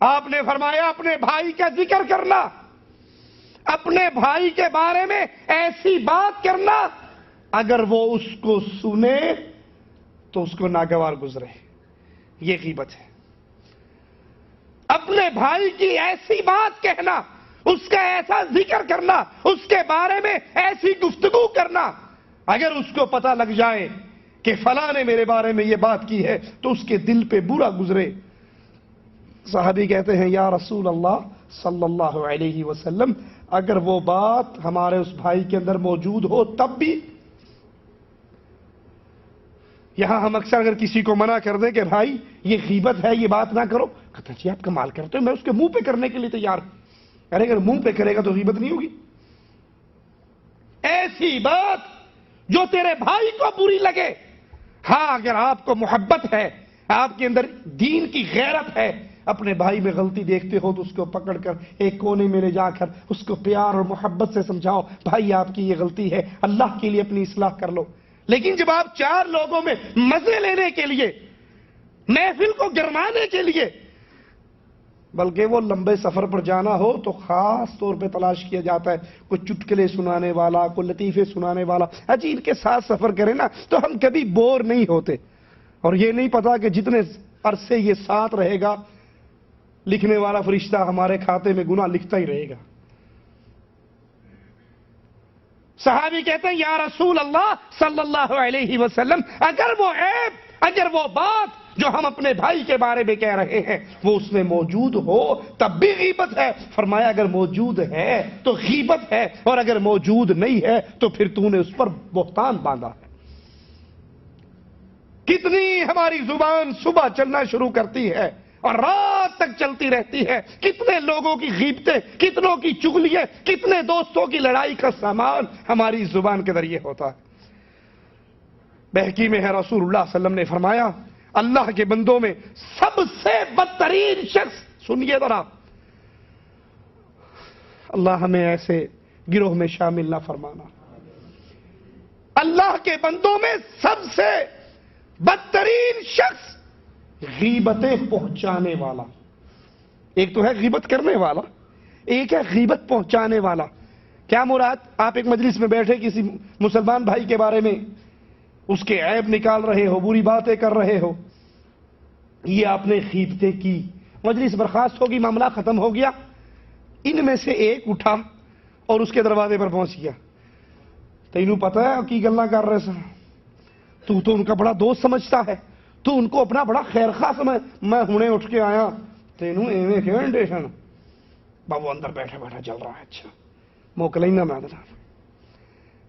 آپ نے فرمایا اپنے بھائی کا ذکر کرنا، اپنے بھائی کے بارے میں ایسی بات کرنا اگر وہ اس کو سنے تو اس کو ناگوار گزرے، یہ غیبت ہے۔ اپنے بھائی کی ایسی بات کہنا، اس کا ایسا ذکر کرنا، اس کے بارے میں ایسی گفتگو کرنا، اگر اس کو پتہ لگ جائے کہ فلاں نے میرے بارے میں یہ بات کی ہے تو اس کے دل پہ برا گزرے۔ صحابی کہتے ہیں یا رسول اللہ صلی اللہ علیہ وسلم اگر وہ بات ہمارے اس بھائی کے اندر موجود ہو تب بھی؟ یہاں ہم اکثر اگر کسی کو منع کر دیں کہ بھائی یہ غیبت ہے، یہ بات نہ کرو، کہتے ہیں جی آپ کمال کرتے ہو، میں اس کے منہ پہ کرنے کے لیے تیار ہوں۔ ارے اگر منہ پہ کرے گا تو غیبت نہیں ہوگی؟ ایسی بات جو تیرے بھائی کو بری لگے، ہاں اگر آپ کو محبت ہے، آپ کے اندر دین کی غیرت ہے، اپنے بھائی میں غلطی دیکھتے ہو تو اس کو پکڑ کر ایک کونے میں لے جا کر اس کو پیار اور محبت سے سمجھاؤ بھائی آپ کی یہ غلطی ہے، اللہ کے لیے اپنی اصلاح کر لو۔ لیکن جب آپ چار لوگوں میں مزے لینے کے لیے، محفل کو گرمانے کے لیے، بلکہ وہ لمبے سفر پر جانا ہو تو خاص طور پہ تلاش کیا جاتا ہے کوئی چٹکلے سنانے والا، کوئی لطیفے سنانے والا، اجی ان کے ساتھ سفر کریں نا تو ہم کبھی بور نہیں ہوتے، اور یہ نہیں پتا کہ جتنے عرصے یہ ساتھ رہے گا لکھنے والا فرشتہ ہمارے کھاتے میں گناہ لکھتا ہی رہے گا۔ صحابی کہتے ہیں یا رسول اللہ صلی اللہ علیہ وسلم اگر وہ عیب، اگر وہ بات جو ہم اپنے بھائی کے بارے میں کہہ رہے ہیں وہ اس میں موجود ہو تب بھی غیبت ہے؟ فرمایا اگر موجود ہے تو غیبت ہے، اور اگر موجود نہیں ہے تو پھر تو نے اس پر بہتان باندھا ہے۔ کتنی ہماری زبان صبح چلنا شروع کرتی ہے اور رات تک چلتی رہتی ہے، کتنے لوگوں کی غیبتیں، کتنوں کی چغلیاں، کتنے دوستوں کی لڑائی کا سامان ہماری زبان کے ذریعے ہوتا ہے۔ بہقی میں ہے رسول اللہ صلی اللہ علیہ وسلم نے فرمایا اللہ کے بندوں میں سب سے بدترین شخص، سنیے ذرا، اللہ ہمیں ایسے گروہ میں شامل نہ فرمانا، اللہ کے بندوں میں سب سے بدترین شخص غیبتیں پہنچانے والا۔ ایک تو ہے غیبت کرنے والا، ایک ہے غیبت پہنچانے والا۔ کیا مراد؟ آپ ایک مجلس میں بیٹھے کسی مسلمان بھائی کے بارے میں اس کے عیب نکال رہے ہو، بری باتیں کر رہے ہو، یہ آپ نے غیبتیں کی، مجلس برخاست ہوگی، معاملہ ختم ہو گیا، ان میں سے ایک اٹھا اور اس کے دروازے پر پہنچ گیا، تینوں پتہ ہے کی گلاں کر رہے سن، تو ان کا بڑا دوست سمجھتا ہے، تو ان کو اپنا بڑا خیر خواہ سمجھ، میں ہنے اٹھ کے آیا، تینوں ایویں کیوں انڈیشن؟ بابو اندر بیٹھا بیٹھا چل رہا ہے، اچھا موکل ہی نہ میں۔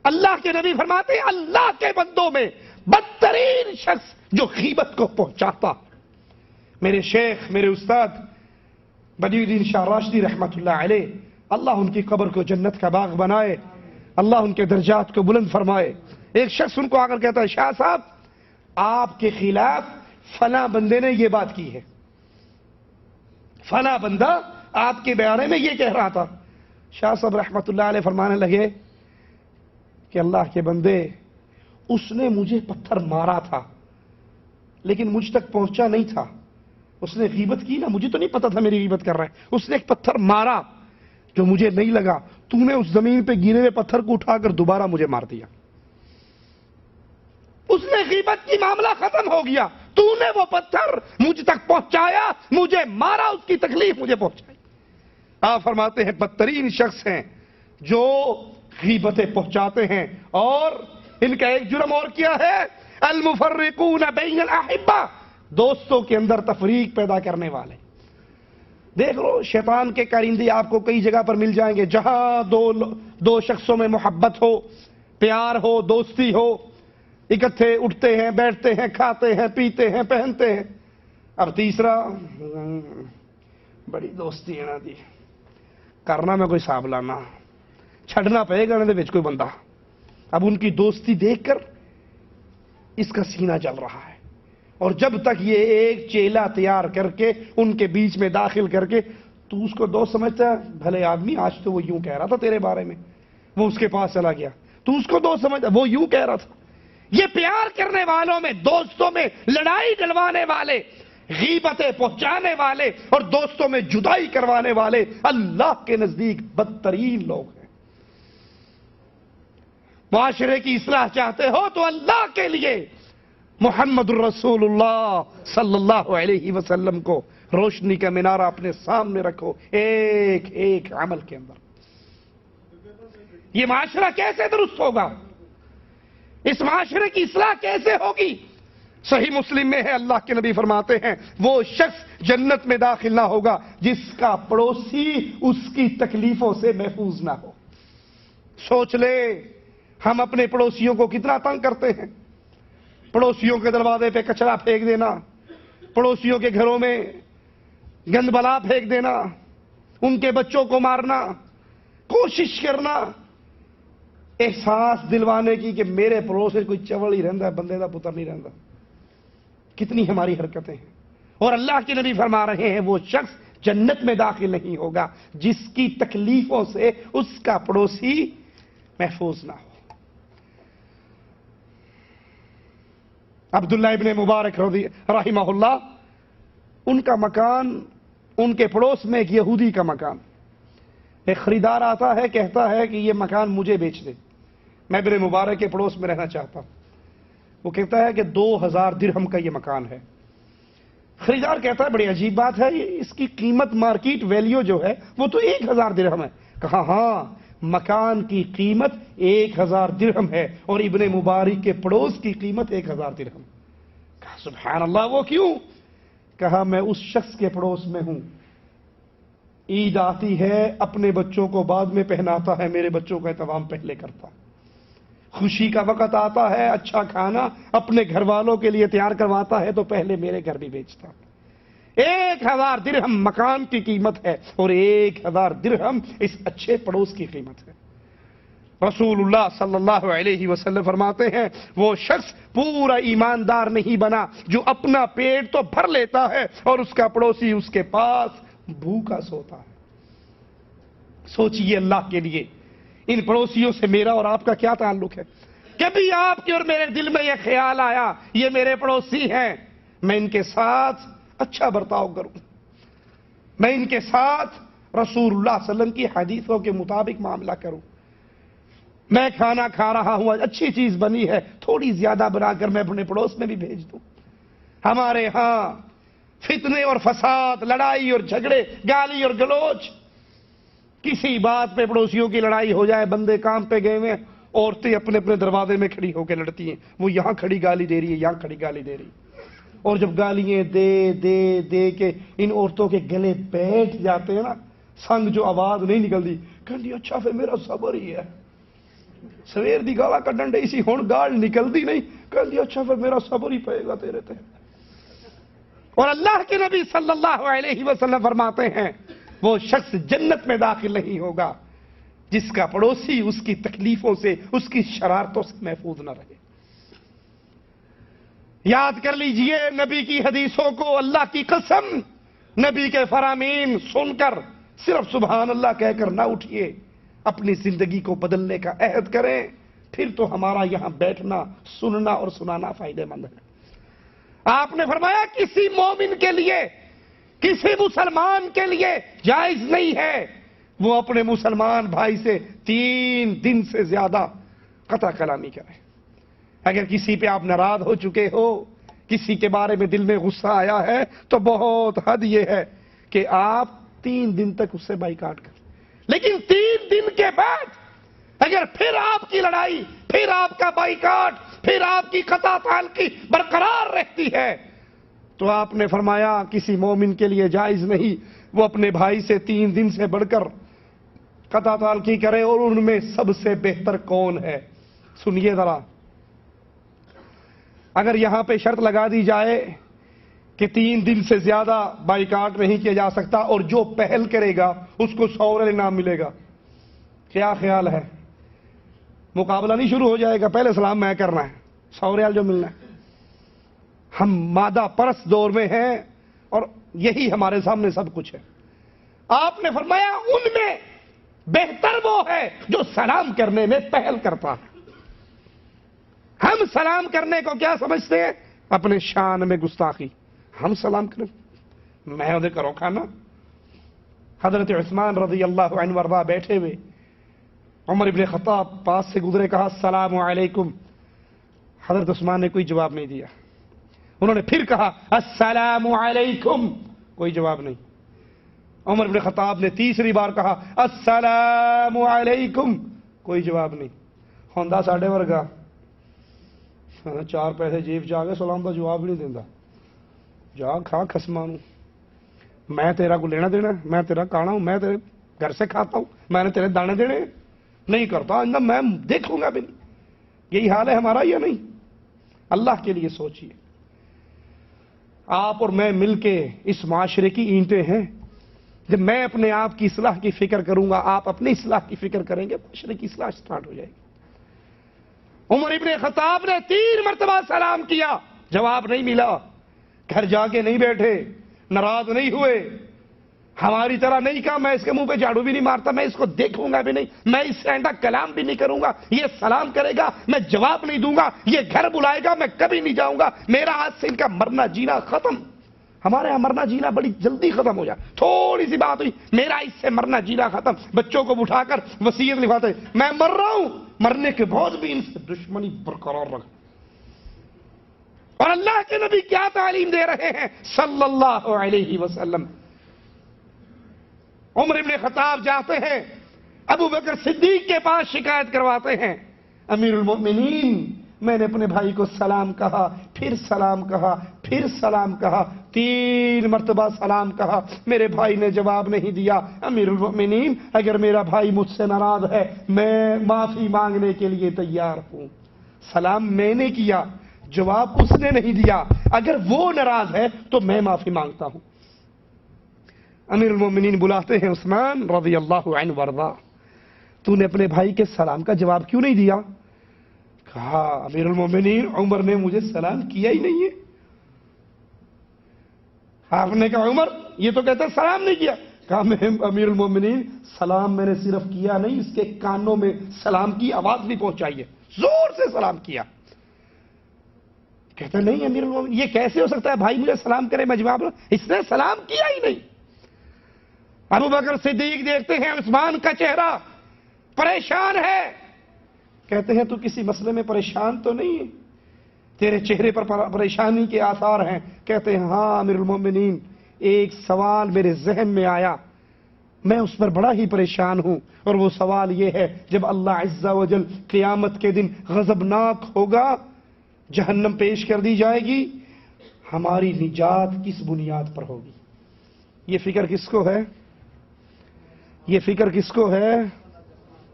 اللہ کے نبی فرماتے ہیں اللہ کے بندوں میں بدترین شخص جو غیبت کو پہنچاتا. میرے شیخ، میرے استاد بدیع الدین شاہ راشدی رحمت اللہ علیہ، اللہ ان کی قبر کو جنت کا باغ بنائے، اللہ ان کے درجات کو بلند فرمائے. ایک شخص ان کو آ کر کہتا ہے، شاہ صاحب آپ کے خلاف فلاں بندے نے یہ بات کی ہے، فلاں بندہ آپ کے بارے میں یہ کہہ رہا تھا. شاہ صاحب رحمت اللہ علیہ فرمانے لگے کہ اللہ کے بندے، اس نے مجھے پتھر مارا تھا لیکن مجھ تک پہنچا نہیں تھا. اس نے غیبت کی نا، مجھے تو نہیں پتا تھا میری غیبت کر رہا ہے. اس نے ایک پتھر مارا جو مجھے نہیں لگا، تو نے اس زمین پہ گرے ہوئے پتھر کو اٹھا کر دوبارہ مجھے مار دیا. اس نے غیبت کی معاملہ ختم ہو گیا. تو نے وہ پتھر مجھ تک پہنچایا، مجھے مارا، اس کی تکلیف مجھے پہنچائی. آپ فرماتے ہیں بدترین شخص ہیں جو غیبتیں پہنچاتے ہیں. اور ان کا ایک جرم اور کیا ہے، المفرقون بین الاحبہ، دوستوں کے اندر تفریق پیدا کرنے والے. دیکھ لو شیطان کے کارندے آپ کو کئی جگہ پر مل جائیں گے، جہاں دو شخصوں میں محبت ہو، پیار ہو، دوستی ہو، اکٹھے اٹھتے ہیں، بیٹھتے ہیں، کھاتے ہیں، پیتے ہیں، پہنتے ہیں. اب تیسرا، بڑی دوستی ہے نا جی، کرنا میں کوئی حساب لانا، چھڑنا پئے گا نا کوئی بندہ. اب ان کی دوستی دیکھ کر اس کا سینہ جل رہا ہے. اور جب تک یہ ایک چیلا تیار کر کے ان کے بیچ میں داخل کر کے، تو اس کو دوست سمجھتا ہے، بھلے آدمی آج تو وہ یوں کہہ رہا تھا تیرے بارے میں، وہ اس کے پاس چلا گیا، تو اس کو دوست سمجھتا وہ یوں کہہ رہا تھا. یہ پیار کرنے والوں میں، دوستوں میں لڑائی ڈلوانے والے، غیبتیں پہنچانے والے اور دوستوں میں جدائی کروانے والے اللہ کے نزدیک بدترین لوگ ہیں. معاشرے کی اصلاح چاہتے ہو تو اللہ کے لیے محمد الرسول اللہ صلی اللہ علیہ وسلم کو روشنی کا مینارہ اپنے سامنے رکھو، ایک ایک عمل کے اندر. یہ معاشرہ کیسے درست ہوگا؟ اس معاشرے کی اصلاح کیسے ہوگی؟ صحیح مسلم میں ہے، اللہ کے نبی فرماتے ہیں وہ شخص جنت میں داخل نہ ہوگا جس کا پڑوسی اس کی تکلیفوں سے محفوظ نہ ہو. سوچ لے ہم اپنے پڑوسیوں کو کتنا تنگ کرتے ہیں. پڑوسیوں کے دروازے پہ کچرا پھینک دینا، پڑوسیوں کے گھروں میں گند بلا پھینک دینا، ان کے بچوں کو مارنا، کوشش کرنا احساس دلوانے کی کہ میرے پڑوس میں کوئی چوڑ ہی رہتا ہے، بندے کا پتر نہیں رہتا. کتنی ہماری حرکتیں ہیں. اور اللہ کے نبی فرما رہے ہیں وہ شخص جنت میں داخل نہیں ہوگا جس کی تکلیفوں سے اس کا پڑوسی محفوظ نہ ہو. عبداللہ ابن مبارک رحمہ اللہ، ان کا مکان، ان کے پڑوس میں ایک یہودی کا مکان. ایک خریدار آتا ہے، کہتا ہے کہ یہ مکان مجھے بیچ دے، میں ابن مبارک کے پڑوس میں رہنا چاہتا ہوں. وہ کہتا ہے کہ 2000 درہم کا یہ مکان ہے. خریدار کہتا ہے بڑی عجیب بات ہے، اس کی قیمت مارکیٹ ویلیو جو ہے وہ تو 1000 درہم ہے. کہا ہاں، مکان کی قیمت 1000 درہم ہے اور ابن مبارک کے پڑوس کی قیمت 1000 درہم. کہا سبحان اللہ، وہ کیوں؟ کہا میں اس شخص کے پڑوس میں ہوں، عید آتی ہے اپنے بچوں کو بعد میں پہناتا ہے، میرے بچوں کا اہتمام پہلے کرتا. خوشی کا وقت آتا ہے، اچھا کھانا اپنے گھر والوں کے لیے تیار کرواتا ہے تو پہلے میرے گھر بھی بیچتا. 1000 درہم مکان کی قیمت ہے اور 1000 درہم اس اچھے پڑوس کی قیمت ہے. رسول اللہ صلی اللہ علیہ وسلم فرماتے ہیں وہ شخص پورا ایماندار نہیں بنا جو اپنا پیٹ تو بھر لیتا ہے اور اس کا پڑوسی اس کے پاس بھوکا سوتا ہے. سوچئے اللہ کے لیے ان پڑوسیوں سے میرا اور آپ کا کیا تعلق ہے؟ کبھی آپ کے اور میرے دل میں یہ خیال آیا یہ میرے پڑوسی ہیں، میں ان کے ساتھ اچھا برتاؤ کروں، میں ان کے ساتھ رسول اللہ صلی اللہ علیہ وسلم کی حدیثوں کے مطابق معاملہ کروں، میں کھانا کھا رہا ہوں اچھی چیز بنی ہے تھوڑی زیادہ بنا کر میں اپنے پڑوس میں بھی بھیج دوں. ہمارے ہاں فتنے اور فساد، لڑائی اور جھگڑے، گالی اور گلوچ، کسی بات پہ پڑوسیوں کی لڑائی ہو جائے، بندے کام پہ گئے ہوئے، عورتیں اپنے اپنے دروازے میں کھڑی ہو کے لڑتی ہیں، وہ یہاں کھڑی گالی دے رہی ہے، یہاں کھڑی گالی دے رہی. اور جب گالیاں دے دے دے کے ان عورتوں کے گلے بیٹھ جاتے ہیں نا، سنگ جو آواز نہیں نکلتی، کہندی اچھا پھر میرا صبر ہی ہے، سویر دی گالا کڈن ڈئی سی ہن گال نکلدی نہیں، کہہ دیا اچھا پھر میرا صبر ہی پڑے گا تیرے تھے. اور اللہ کے نبی صلی اللہ علیہ وسلم فرماتے ہیں وہ شخص جنت میں داخل نہیں ہوگا جس کا پڑوسی اس کی تکلیفوں سے اس کی شرارتوں سے محفوظ نہ رہے. یاد کر لیجئے نبی کی حدیثوں کو, اللہ کی قسم نبی کے فرامین سن کر صرف سبحان اللہ کہہ کر نہ اٹھیے, اپنی زندگی کو بدلنے کا عہد کریں, پھر تو ہمارا یہاں بیٹھنا سننا اور سنانا فائدہ مند ہے. آپ نے فرمایا کسی مومن کے لیے, کسی مسلمان کے لیے جائز نہیں ہے وہ اپنے مسلمان بھائی سے 3 دن سے زیادہ قطع کلامی کرے. اگر کسی پہ آپ ناراض ہو چکے ہو, کسی کے بارے میں دل میں غصہ آیا ہے, تو بہت حد یہ ہے کہ آپ 3 دن تک اس سے بائیکاٹ کریں. لیکن 3 دن کے بعد اگر پھر آپ کی لڑائی, پھر آپ کا بائیکاٹ, پھر آپ کی قطع تعلقی برقرار رہتی ہے, تو آپ نے فرمایا کسی مومن کے لیے جائز نہیں وہ اپنے بھائی سے 3 دن سے بڑھ کر قطع تعلقی کرے. اور ان میں سب سے بہتر کون ہے؟ سنیے ذرا, اگر یہاں پہ شرط لگا دی جائے کہ 3 دن سے زیادہ بائیکاٹ نہیں کیا جا سکتا اور جو پہل کرے گا اس کو 100 ریال انعام ملے گا, کیا خیال ہے؟ مقابلہ نہیں شروع ہو جائے گا, پہلے سلام میں کرنا ہے, 100 ریال جو ملنا ہے. ہم مادہ پرست دور میں ہیں اور یہی ہمارے سامنے سب کچھ ہے. آپ نے فرمایا ان میں بہتر وہ ہے جو سلام کرنے میں پہل کرتا ہے. ہم سلام کرنے کو کیا سمجھتے ہیں؟ اپنے شان میں گستاخی. ہم سلام کریں, میں انہیں کرو کھانا. حضرت عثمان رضی اللہ عنہ وارضا بیٹھے ہوئے, عمر ابن خطاب پاس سے گزرے, کہا السلام علیکم. حضرت عثمان نے کوئی جواب نہیں دیا. انہوں نے پھر کہا السلام علیکم, کوئی جواب نہیں. عمر ابن خطاب نے تیسری بار کہا السلام علیکم, کوئی جواب نہیں. ہوندا ساڈے ورگا 4 پیسے جیب جا کے سلام کا جواب نہیں دینا. جا کھا خسما نو, میں تیرا کو لینا دینا, میں تیرا کھانا ہوں, میں تیرے گھر سے کھاتا ہوں, میں نے تیرے دانے دینے نہیں کرتا, میں دیکھوں گا بھی نہیں. یہی حال ہے ہمارا یا نہیں؟ اللہ کے لیے سوچئے. آپ اور میں مل کے اس معاشرے کی اینٹیں ہیں. جب میں اپنے آپ کی اصلاح کی فکر کروں گا, آپ اپنی اصلاح کی فکر کریں گے, معاشرے کی اصلاح سٹارٹ ہو جائے گی. عمر ابن خطاب نے 3 مرتبہ سلام کیا, جواب نہیں ملا. گھر جا کے نہیں بیٹھے, ناراض نہیں ہوئے, ہماری طرح نہیں کہا میں اس کے منہ پہ جھاڑو بھی نہیں مارتا, میں اس کو دیکھوں گا بھی نہیں, میں اس سے آئندہ کلام بھی نہیں کروں گا, یہ سلام کرے گا میں جواب نہیں دوں گا, یہ گھر بلائے گا میں کبھی نہیں جاؤں گا, میرا آج سے ان کا مرنا جینا ختم. ہمارے یہاں مرنا جینا بڑی جلدی ختم ہو جائے, تھوڑی سی بات ہوئی میرا اس سے مرنا جینا ختم. بچوں کو اٹھا کر وصیت لکھواتے میں مر رہا ہوں, مرنے کے بعد بھی ان سے دشمنی برقرار رکھ. اور اللہ کے نبی کیا تعلیم دے رہے ہیں صلی اللہ علیہ وسلم. عمر ابن خطاب جاتے ہیں, ابو بکر صدیق کے پاس شکایت کرواتے ہیں, امیر المؤمنین میں نے اپنے بھائی کو سلام کہا, پھر سلام کہا, پھر سلام کہا, 3 مرتبہ سلام کہا, میرے بھائی نے جواب نہیں دیا. امیر المؤمنین اگر میرا بھائی مجھ سے ناراض ہے میں معافی مانگنے کے لیے تیار ہوں. سلام میں نے کیا, جواب اس نے نہیں دیا, اگر وہ ناراض ہے تو میں معافی مانگتا ہوں. امیر المومنین بلاتے ہیں عثمان رضی اللہ عنہ وارضا, تو نے اپنے بھائی کے سلام کا جواب کیوں نہیں دیا؟ کہا امیر المومنین عمر نے مجھے سلام کیا ہی نہیں ہے. آپ نے کہا عمر یہ تو کہتا ہے سلام نہیں کیا. کہا میں امیر المومنین سلام میں نے صرف کیا نہیں, اس کے کانوں میں سلام کی آواز بھی پہنچائی ہے, زور سے سلام کیا. کہتا نہیں امیر المومنین یہ کیسے ہو سکتا ہے, بھائی مجھے سلام کرے میں جواب, اس نے سلام کیا ہی نہیں. ابو بکر صدیق دیکھتے ہیں عثمان کا چہرہ پریشان ہے, کہتے ہیں تو کسی مسئلے میں پریشان تو نہیں ہے, تیرے چہرے پر پریشانی کے آثار ہیں. کہتے ہیں ہاں امیر المومنین ایک سوال میرے ذہن میں آیا, میں اس پر بڑا ہی پریشان ہوں, اور وہ سوال یہ ہے جب اللہ عز و جل قیامت کے دن غضبناک ہوگا, جہنم پیش کر دی جائے گی, ہماری نجات کس بنیاد پر ہوگی؟ یہ فکر کس کو ہے؟ یہ فکر کس کو ہے؟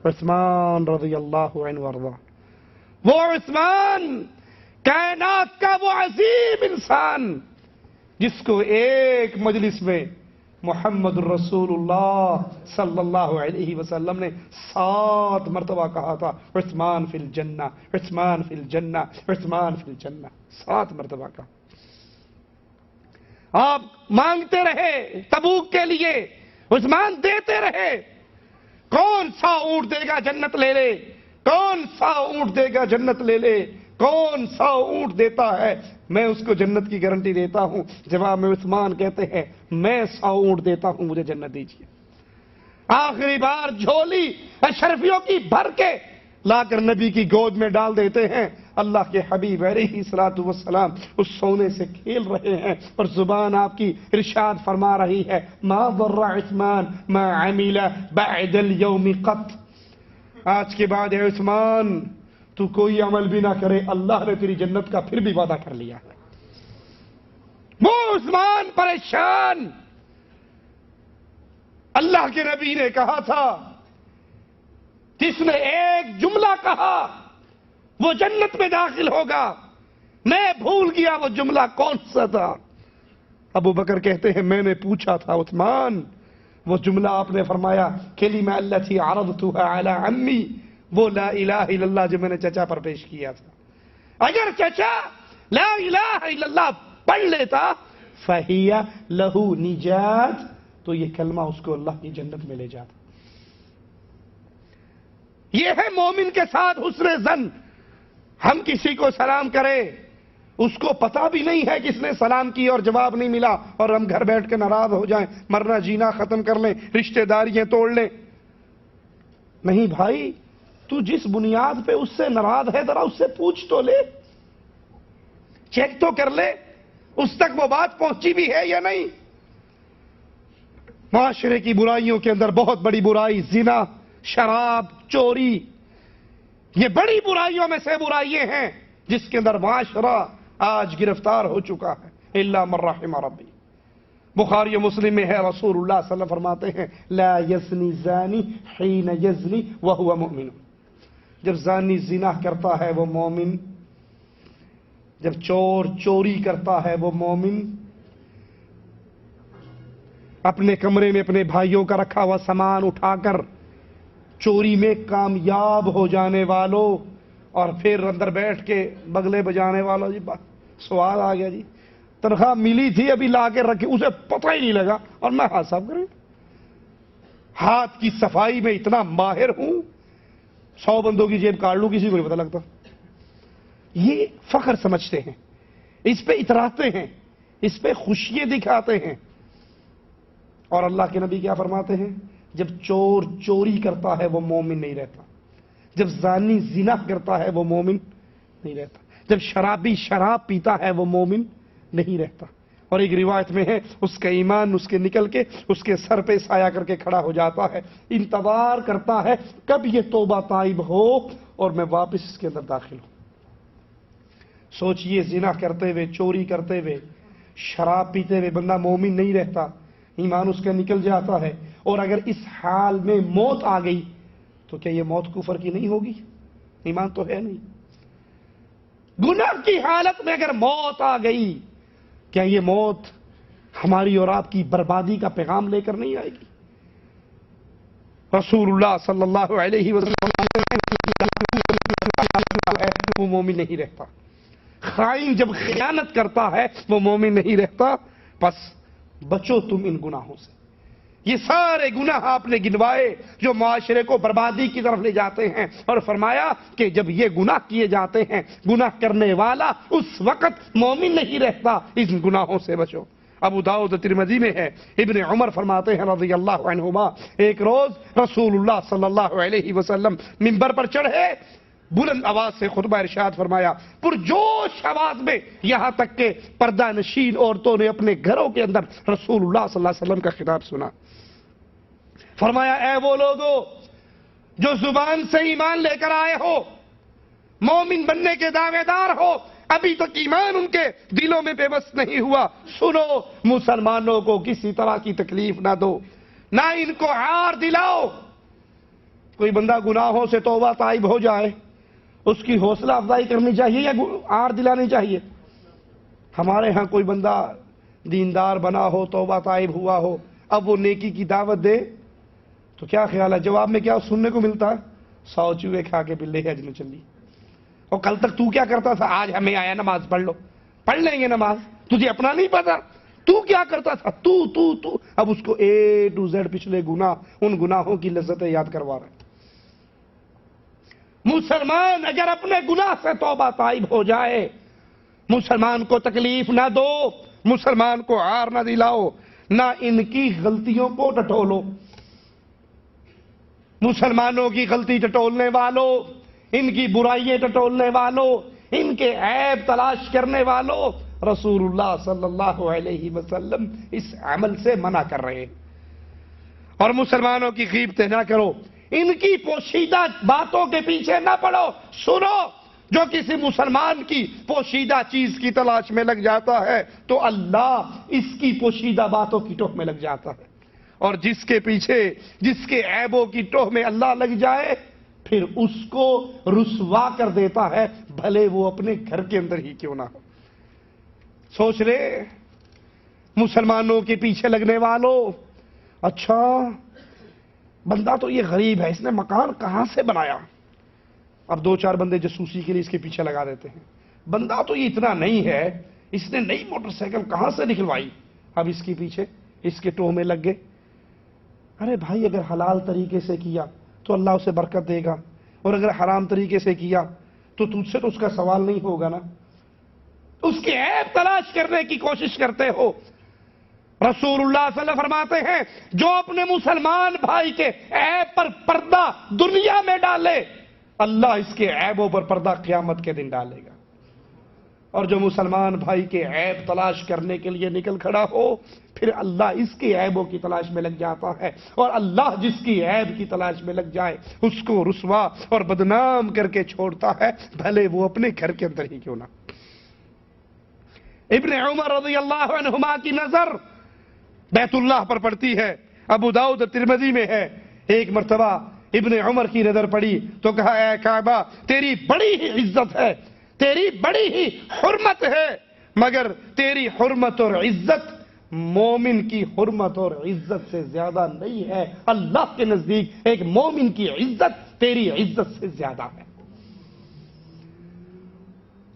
عثمان رضی اللہ عنہ وارضا. وہ عثمان کائنات کا وہ عظیم انسان جس کو ایک مجلس میں محمد الرسول اللہ صلی اللہ علیہ وسلم نے 7 مرتبہ کہا تھا عثمان فی الجنہ، عثمان فی الجنہ، عثمان فی الجنہ، 7 مرتبہ کہا. آپ مانگتے رہے تبوک کے لیے، عثمان دیتے رہے. کون سا اونٹ دے گا جنت لے لے، کون سا اونٹ دے گا جنت لے لے، کون سا اونٹ دیتا ہے میں اس کو جنت کی گارنٹی دیتا ہوں. جواب میں عثمان کہتے ہیں میں 100 اونٹ دیتا ہوں، مجھے جنت دیجیے. آخری بار جھولی اشرفیوں کی بھر کے لا کر نبی کی گود میں ڈال دیتے ہیں. اللہ کے حبیب علیہ الصلوۃ والسلام اس سونے سے کھیل رہے ہیں اور زبان آپ کی ارشاد فرما رہی ہے ما ضر عثمان ما عمل بعد اليوم قط. آج کے بعد اے عثمان تو کوئی عمل بھی نہ کرے، اللہ نے تیری جنت کا پھر بھی وعدہ کر لیا ہے. وہ عثمان پریشان. اللہ کے نبی نے کہا تھا جس نے ایک جملہ کہا وہ جنت میں داخل ہوگا. میں بھول گیا وہ جملہ کون سا تھا. ابو بکر کہتے ہیں میں نے پوچھا تھا عثمان وہ جملہ آپ نے فرمایا کلمہ التی عرضتها علی عمی، وہ لا الہ الا اللہ جو میں نے چچا پر پیش کیا تھا. اگر چچا لا الہ الا اللہ پڑھ لیتا فہی لہو نجات، تو یہ کلمہ اس کو اللہ کی جنت میں لے جاتا. یہ ہے مومن کے ساتھ حسن ظن. ہم کسی کو سلام کرے اس کو پتا بھی نہیں ہے کس نے سلام کی اور جواب نہیں ملا اور ہم گھر بیٹھ کے ناراض ہو جائیں، مرنا جینا ختم کر لیں، رشتہ داریاں توڑ لیں. نہیں بھائی، تو جس بنیاد پہ اس سے ناراض ہے ذرا اس سے پوچھ تو لے، چیک تو کر لے اس تک وہ بات پہنچی بھی ہے یا نہیں. معاشرے کی برائیوں کے اندر بہت بڑی برائی زنا، شراب، چوری، یہ بڑی برائیوں میں سے برائیاں ہیں جس کے اندر معاشرہ آج گرفتار ہو چکا ہے الا من رحم ربی. بخاری و مسلم میں ہے رسول اللہ صلی اللہ علیہ وسلم فرماتے ہیں لا یزنی زانی حین یزنی وہو مؤمن. جب زانی زنا کرتا ہے وہ مومن، جب چور چوری کرتا ہے وہ مومن. اپنے کمرے میں اپنے بھائیوں کا رکھا ہوا سامان اٹھا کر چوری میں کامیاب ہو جانے والوں اور پھر اندر بیٹھ کے بگلے بجانے والوں، جی سوال آ گیا جی تنخواہ ملی تھی ابھی لا کے رکھی، اسے پتہ ہی نہیں لگا اور میں ہاتھ صاف کریں. ہاتھ کی صفائی میں اتنا ماہر ہوں 100 بندوں کی جیب کاٹ لوں کسی کو نہیں پتہ لگتا. یہ فخر سمجھتے ہیں، اس پہ اتراتے ہیں، اس پہ خوشیاں دکھاتے ہیں. اور اللہ کے نبی کیا فرماتے ہیں جب چور چوری کرتا ہے وہ مومن نہیں رہتا، جب زانی زنا کرتا ہے وہ مومن نہیں رہتا، جب شرابی شراب پیتا ہے وہ مومن نہیں رہتا. اور ایک روایت میں ہے اس کا ایمان اس کے نکل کے اس کے سر پہ سایہ کر کے کھڑا ہو جاتا ہے، انتظار کرتا ہے کب یہ توبہ طائب ہو اور میں واپس اس کے اندر داخل ہوں. سوچئے زنا کرتے ہوئے، چوری کرتے ہوئے، شراب پیتے ہوئے بندہ مومن نہیں رہتا، ایمان اس کا نکل جاتا ہے. اور اگر اس حال میں موت آ گئی تو کیا یہ موت کفر کی نہیں ہوگی؟ ایمان تو ہے نہیں. گناہ کی حالت میں اگر موت آ گئی کیا یہ موت ہماری اور آپ کی بربادی کا پیغام لے کر نہیں آئے گی؟ رسول اللہ صلی اللہ علیہ وسلم وہ مومن نہیں رہتا. خائن جب خیانت کرتا ہے وہ مومن نہیں رہتا. پس بچو تم ان گناہوں سے. یہ سارے گناہ آپ نے گنوائے جو معاشرے کو بربادی کی طرف لے جاتے ہیں اور فرمایا کہ جب یہ گناہ کیے جاتے ہیں گناہ کرنے والا اس وقت مومن نہیں رہتا، ان گناہوں سے بچو. ابو داؤد ترمذی میں ہے ابن عمر فرماتے ہیں رضی اللہ عنہما ایک روز رسول اللہ صلی اللہ علیہ وسلم منبر پر چڑھے، بلند آواز سے خطبہ ارشاد فرمایا، پرجوش آواز میں، یہاں تک کہ پردہ نشین عورتوں نے اپنے گھروں کے اندر رسول اللہ صلی اللہ علیہ وسلم کا خطاب سنا. فرمایا اے وہ لوگو جو زبان سے ایمان لے کر آئے ہو، مومن بننے کے دعوے دار ہو، ابھی تک ایمان ان کے دلوں میں پیوست نہیں ہوا، سنو مسلمانوں کو کسی طرح کی تکلیف نہ دو، نہ ان کو عار دلاؤ. کوئی بندہ گناہوں سے توبہ طائب ہو جائے اس کی حوصلہ افزائی کرنی چاہیے یا آر دلانی چاہیے؟ ہمارے ہاں کوئی بندہ دیندار بنا ہو، توبہ طائب ہوا ہو، اب وہ نیکی کی دعوت دے تو کیا خیال ہے جواب میں کیا سننے کو ملتا ہے؟ 100 چوہے کھا کے بلے حج میں چلی۔ اور کل تک تو کیا کرتا تھا؟ آج ہمیں آیا نماز پڑھ لو، پڑھ لیں گے نماز، تجھے اپنا نہیں پتا تو کیا کرتا تھا؟ تو اب اس کو A to Z پچھلے گناہ، ان گناہوں کی لذتیں یاد کروا رہے ہیں۔ مسلمان اگر اپنے گناہ سے توبہ طائب ہو جائے، مسلمان کو تکلیف نہ دو، مسلمان کو عار نہ دلاؤ، نہ ان کی غلطیوں کو ٹٹولو۔ مسلمانوں کی غلطی ٹٹولنے والوں، ان کی برائیاں ٹٹولنے والوں، ان کے عیب تلاش کرنے والوں، رسول اللہ صلی اللہ علیہ وسلم اس عمل سے منع کر رہے ہیں۔ اور مسلمانوں کی غیبتیں نہ کرو، ان کی پوشیدہ باتوں کے پیچھے نہ پڑو۔ سنو، جو کسی مسلمان کی پوشیدہ چیز کی تلاش میں لگ جاتا ہے تو اللہ اس کی پوشیدہ باتوں کی ٹوہ میں لگ جاتا ہے، اور جس کے پیچھے، جس کے عیبوں کی ٹوہ میں اللہ لگ جائے پھر اس کو رسوا کر دیتا ہے، بھلے وہ اپنے گھر کے اندر ہی کیوں نہ ہو۔ سوچ لے مسلمانوں کے پیچھے لگنے والوں، اچھا بندہ تو یہ غریب ہے، اس نے مکان کہاں سے بنایا؟ اب 2-4 بندے جاسوسی کے لیے اس کے پیچھے لگا دیتے ہیں۔ بندہ تو یہ اتنا نہیں ہے، اس نے نئی موٹر سائیکل کہاں سے نکلوائی؟ اب اس کے پیچھے، اس کے ٹوہ میں لگ گئے۔ ارے بھائی، اگر حلال طریقے سے کیا تو اللہ اسے برکت دے گا، اور اگر حرام طریقے سے کیا تو تجھ سے تو اس کا سوال نہیں ہوگا نا۔ اس کے عیب تلاش کرنے کی کوشش کرتے ہو۔ رسول اللہ صلی اللہ علیہ وسلم فرماتے ہیں، جو اپنے مسلمان بھائی کے عیب پر پردہ دنیا میں ڈالے، اللہ اس کے عیبوں پر پردہ قیامت کے دن ڈالے گا۔ اور جو مسلمان بھائی کے عیب تلاش کرنے کے لیے نکل کھڑا ہو، پھر اللہ اس کے عیبوں کی تلاش میں لگ جاتا ہے، اور اللہ جس کی عیب کی تلاش میں لگ جائے اس کو رسوا اور بدنام کر کے چھوڑتا ہے، بھلے وہ اپنے گھر کے اندر ہی کیوں نہ۔ ابن عمر رضی اللہ عنہما کی نظر بیت اللہ پر پڑتی ہے، ابو داؤد ترمذی میں ہے۔ ایک مرتبہ ابن عمر کی نظر پڑی تو کہا، اے کعبہ، تیری بڑی ہی عزت ہے، تیری بڑی ہی حرمت ہے، مگر تیری حرمت اور عزت مومن کی حرمت اور عزت سے زیادہ نہیں ہے۔ اللہ کے نزدیک ایک مومن کی عزت تیری عزت سے زیادہ ہے۔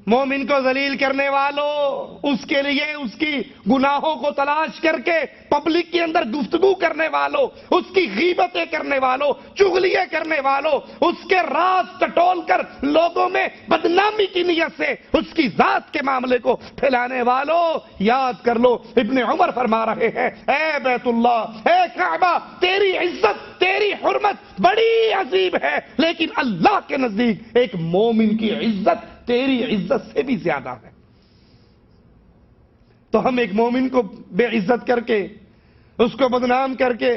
مومن کو ذلیل کرنے والوں، اس کے لیے اس کی گناہوں کو تلاش کر کے پبلک کے اندر گفتگو کرنے والوں، اس کی غیبتیں کرنے والوں، چغلیاں کرنے والوں، اس کے راز ٹٹول کر لوگوں میں بدنامی کی نیت سے اس کی ذات کے معاملے کو پھیلانے والوں، یاد کر لو ابن عمر فرما رہے ہیں، اے بیت اللہ، اے کعبہ، تیری عزت، تیری حرمت بڑی عظیم ہے، لیکن اللہ کے نزدیک ایک مومن کی عزت تیری عزت سے بھی زیادہ ہے۔ تو ہم ایک مومن کو بے عزت کر کے، اس کو بدنام کر کے،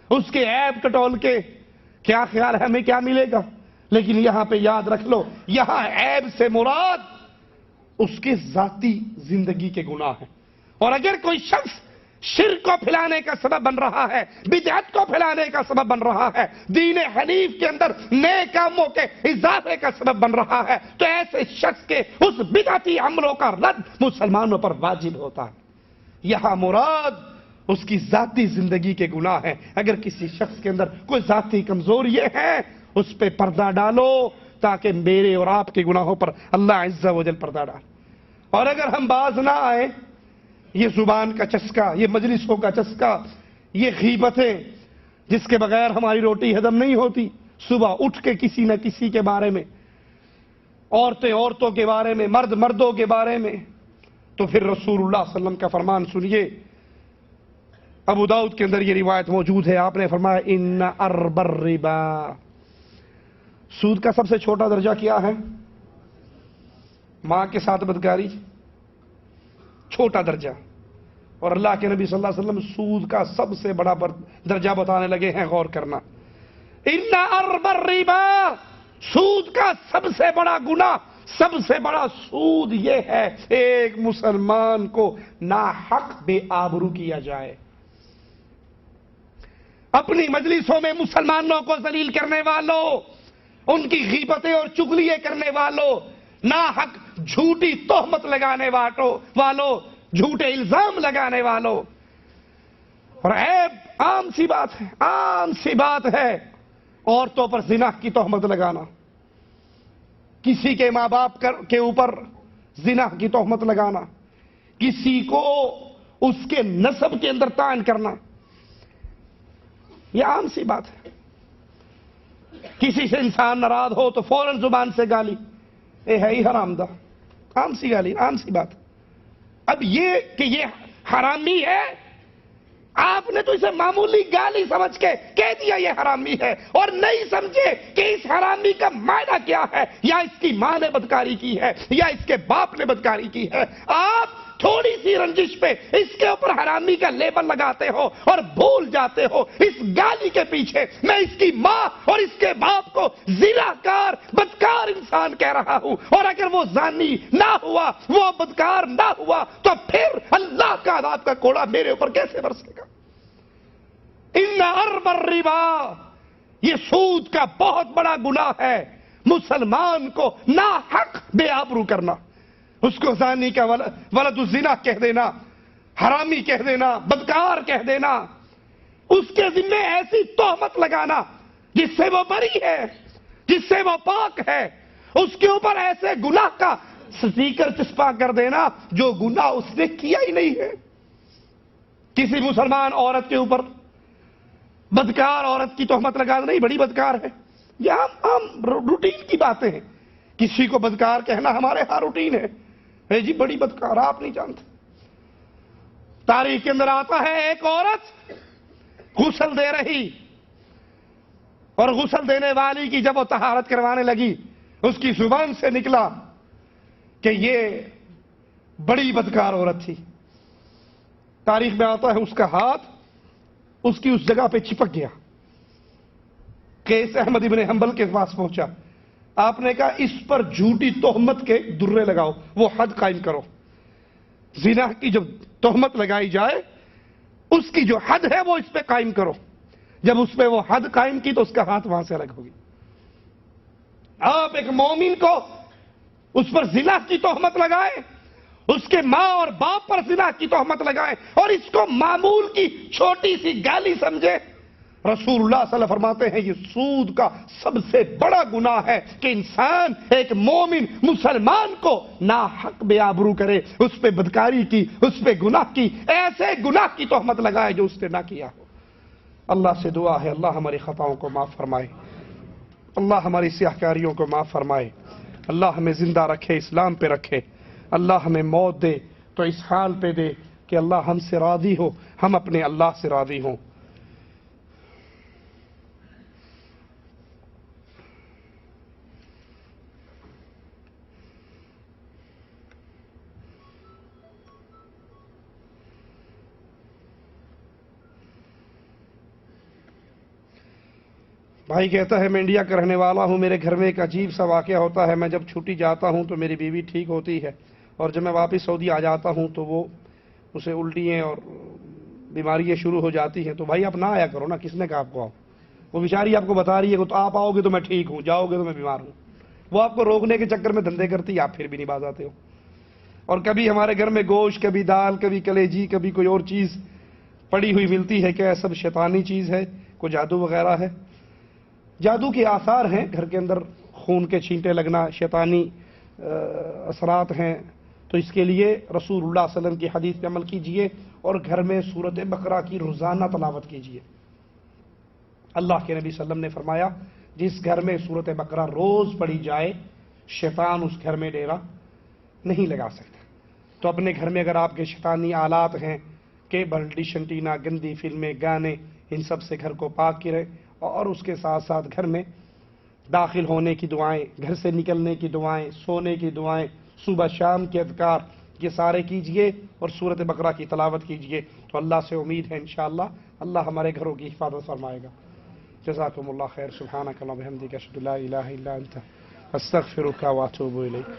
اس کے عیب ٹٹول کے، کیا خیال ہے ہمیں کیا ملے گا؟ لیکن یہاں پہ یاد رکھ لو، یہاں عیب سے مراد اس کے ذاتی زندگی کے گناہ ہیں۔ اور اگر کوئی شخص شرک کو پھیلانے کا سبب بن رہا ہے، بدعت کو پھیلانے کا سبب بن رہا ہے، دین حنیف کے اندر نئے کاموں کے اضافے کا سبب بن رہا ہے، تو ایسے شخص کے اس بدعتی عملوں کا رد مسلمانوں پر واجب ہوتا ہے۔ یہاں مراد اس کی ذاتی زندگی کے گناہ ہیں۔ اگر کسی شخص کے اندر کوئی ذاتی کمزوری ہے، اس پہ پردہ ڈالو تاکہ میرے اور آپ کے گناہوں پر اللہ عز و جل پردہ ڈال۔ اور اگر ہم باز نہ آئے، یہ زبان کا چسکا، یہ مجلسوں کا چسکا، یہ غیبتیں جس کے بغیر ہماری روٹی ہضم نہیں ہوتی، صبح اٹھ کے کسی نہ کسی کے بارے میں، عورتیں عورتوں کے بارے میں، مرد مردوں کے بارے میں، تو پھر رسول اللہ صلی اللہ علیہ وسلم کا فرمان سنیے۔ ابو داؤد کے اندر یہ روایت موجود ہے، آپ نے فرمایا، ان ارب الربا، سود کا سب سے چھوٹا درجہ کیا ہے؟ ماں کے ساتھ بدکاری، چھوٹا درجہ۔ اور اللہ کے نبی صلی اللہ علیہ وسلم سود کا سب سے بڑا درجہ بتانے لگے ہیں، غور کرنا۔ ان ارب الربا، سود کا سب سے بڑا گناہ، سب سے بڑا سود یہ ہے ایک مسلمان کو ناحق بے آبرو کیا جائے، اپنی مجلسوں میں مسلمانوں کو ذلیل کرنے والوں ان کی غیبتیں اور چغلیاں کرنے والوں، ناحق جھوٹی تہمت لگانے والوں، جھوٹے الزام لگانے والوں. اور عیب عام سی بات ہے، عام سی بات ہے عورتوں پر زنا کی تہمت لگانا، کسی کے ماں باپ کے اوپر زنا کی تہمت لگانا، کسی کو اس کے نسب کے اندر طعن کرنا، یہ عام سی بات ہے. کسی سے انسان ناراض ہو تو فوراً زبان سے گالی، اے ہے ہی حرامدہ، عام سی گالی، عام سی بات. اب یہ کہ یہ حرامی ہے، آپ نے تو اسے معمولی گالی سمجھ کے کہہ دیا یہ حرامی ہے، اور نہیں سمجھے کہ اس حرامی کا معنی کیا ہے، یا اس کی ماں نے بدکاری کی ہے یا اس کے باپ نے بدکاری کی ہے. آپ تھوڑی سی رنجش پہ اس کے اوپر حرامی کا لیبل لگاتے ہو اور بھول جاتے ہو اس گالی کے پیچھے میں اس کی ماں اور اس کے باپ کو زناکار بدکار انسان کہہ رہا ہوں. اور اگر وہ زانی نہ ہوا، وہ بدکار نہ ہوا، تو پھر اللہ کا عذاب کا کوڑا میرے اوپر کیسے برسے گا؟ ان ارب الربا، یہ سود کا بہت بڑا گناہ ہے. مسلمان کو ناحق بے آبرو کرنا، اس کو زانی کا ولد الزنا کہہ دینا، حرامی کہہ دینا، بدکار کہہ دینا، اس کے ذمے ایسی تہمت لگانا جس سے وہ بری ہے، جس سے وہ پاک ہے، اس کے اوپر ایسے گناہ کا سٹیکر چسپا کر دینا جو گناہ اس نے کیا ہی نہیں ہے. کسی مسلمان عورت کے اوپر بدکار عورت کی تہمت لگانا، نہیں بڑی بدکار ہے، یہ عام روٹین کی باتیں ہیں. کسی کو بدکار کہنا ہمارے ہاں روٹین ہے. جی بڑی بدکار، آپ نہیں جانتے. تاریخ کے اندر آتا ہے ایک عورت غسل دے رہی، اور غسل دینے والی کی جب وہ طہارت کروانے لگی، اس کی زبان سے نکلا کہ یہ بڑی بدکار عورت تھی. تاریخ میں آتا ہے اس کا ہاتھ اس کی اس جگہ پہ چپک گیا. قیس احمد ابن حنبل کے پاس پہنچا، آپ نے کہا اس پر جھوٹی تہمت کے درے لگاؤ، وہ حد قائم کرو. زنا کی جو تہمت لگائی جائے اس کی جو حد ہے وہ اس پہ قائم کرو. جب اس پہ وہ حد قائم کی تو اس کا ہاتھ وہاں سے الگ ہوگی. آپ ایک مومن کو اس پر زنا کی تہمت لگائے، اس کے ماں اور باپ پر زنا کی تہمت لگائے، اور اس کو معمول کی چھوٹی سی گالی سمجھے. رسول اللہ صلی اللہ علیہ وسلم فرماتے ہیں یہ سود کا سب سے بڑا گناہ ہے کہ انسان ایک مومن مسلمان کو ناحق بے آبرو کرے، اس پہ بدکاری کی، اس پہ گناہ کی، ایسے گناہ کی تہمت لگائے جو اس نے نہ کیا ہو. اللہ سے دعا ہے اللہ ہماری خطاؤں کو معاف فرمائے، اللہ ہماری سیاہکاریوں کو معاف فرمائے، اللہ ہمیں زندہ رکھے، اسلام پہ رکھے. اللہ ہمیں موت دے تو اس حال پہ دے کہ اللہ ہم سے راضی ہو، ہم اپنے اللہ سے راضی ہوں. بھائی کہتا ہے میں انڈیا کا رہنے والا ہوں، میرے گھر میں ایک عجیب سا واقعہ ہوتا ہے. میں جب چھٹی جاتا ہوں تو میری بیوی ٹھیک ہوتی ہے، اور جب میں واپس سعودی آ جاتا ہوں تو وہ اسے الٹیاں اور بیماریاں شروع ہو جاتی ہیں. تو بھائی آپ نہ آیا کرو نا، کس نے کہا آپ کو آؤ؟ وہ بیچاری آپ کو بتا رہی ہے کہ تو آپ آؤ گے تو میں ٹھیک ہوں، جاؤ گے تو میں بیمار ہوں. وہ آپ کو روکنے کے چکر میں دھندے کرتی ہے، آپ پھر بھی نہیں باز آتے ہو. اور کبھی ہمارے گھر میں گوشت، کبھی دال، کبھی کلیجی، کبھی کوئی اور چیز پڑی ہوئی ملتی ہے. کیا سب شیطانی چیز ہے؟ کوئی جادو وغیرہ ہے؟ جادو کے آثار ہیں گھر کے اندر، خون کے چھینٹے لگنا شیطانی اثرات ہیں. تو اس کے لیے رسول اللہ صلی اللہ علیہ وسلم کی حدیث پہ عمل کیجئے اور گھر میں سورۃ بقرہ کی روزانہ تلاوت کیجئے. اللہ کے نبی صلی اللہ علیہ وسلم نے فرمایا جس گھر میں سورۃ بقرہ روز پڑھی جائے شیطان اس گھر میں ڈیرا نہیں لگا سکتا. تو اپنے گھر میں اگر آپ کے شیطانی آلات ہیں، کیبل، ڈش انٹینا، گندی فلمیں، گانے، ان سب سے گھر کو پاک کرے، اور اس کے ساتھ ساتھ گھر میں داخل ہونے کی دعائیں، گھر سے نکلنے کی دعائیں، سونے کی دعائیں، صبح شام کے اذکار، یہ سارے کیجئے اور سورۃ بقرہ کی تلاوت کیجئے. تو اللہ سے امید ہے انشاءاللہ اللہ ہمارے گھروں کی حفاظت فرمائے گا. جزاکم اللہ خیر. سبحانک اللہم وبحمدک، اشہد ان لا الہ الا انت، استغفرک واتوب الیک.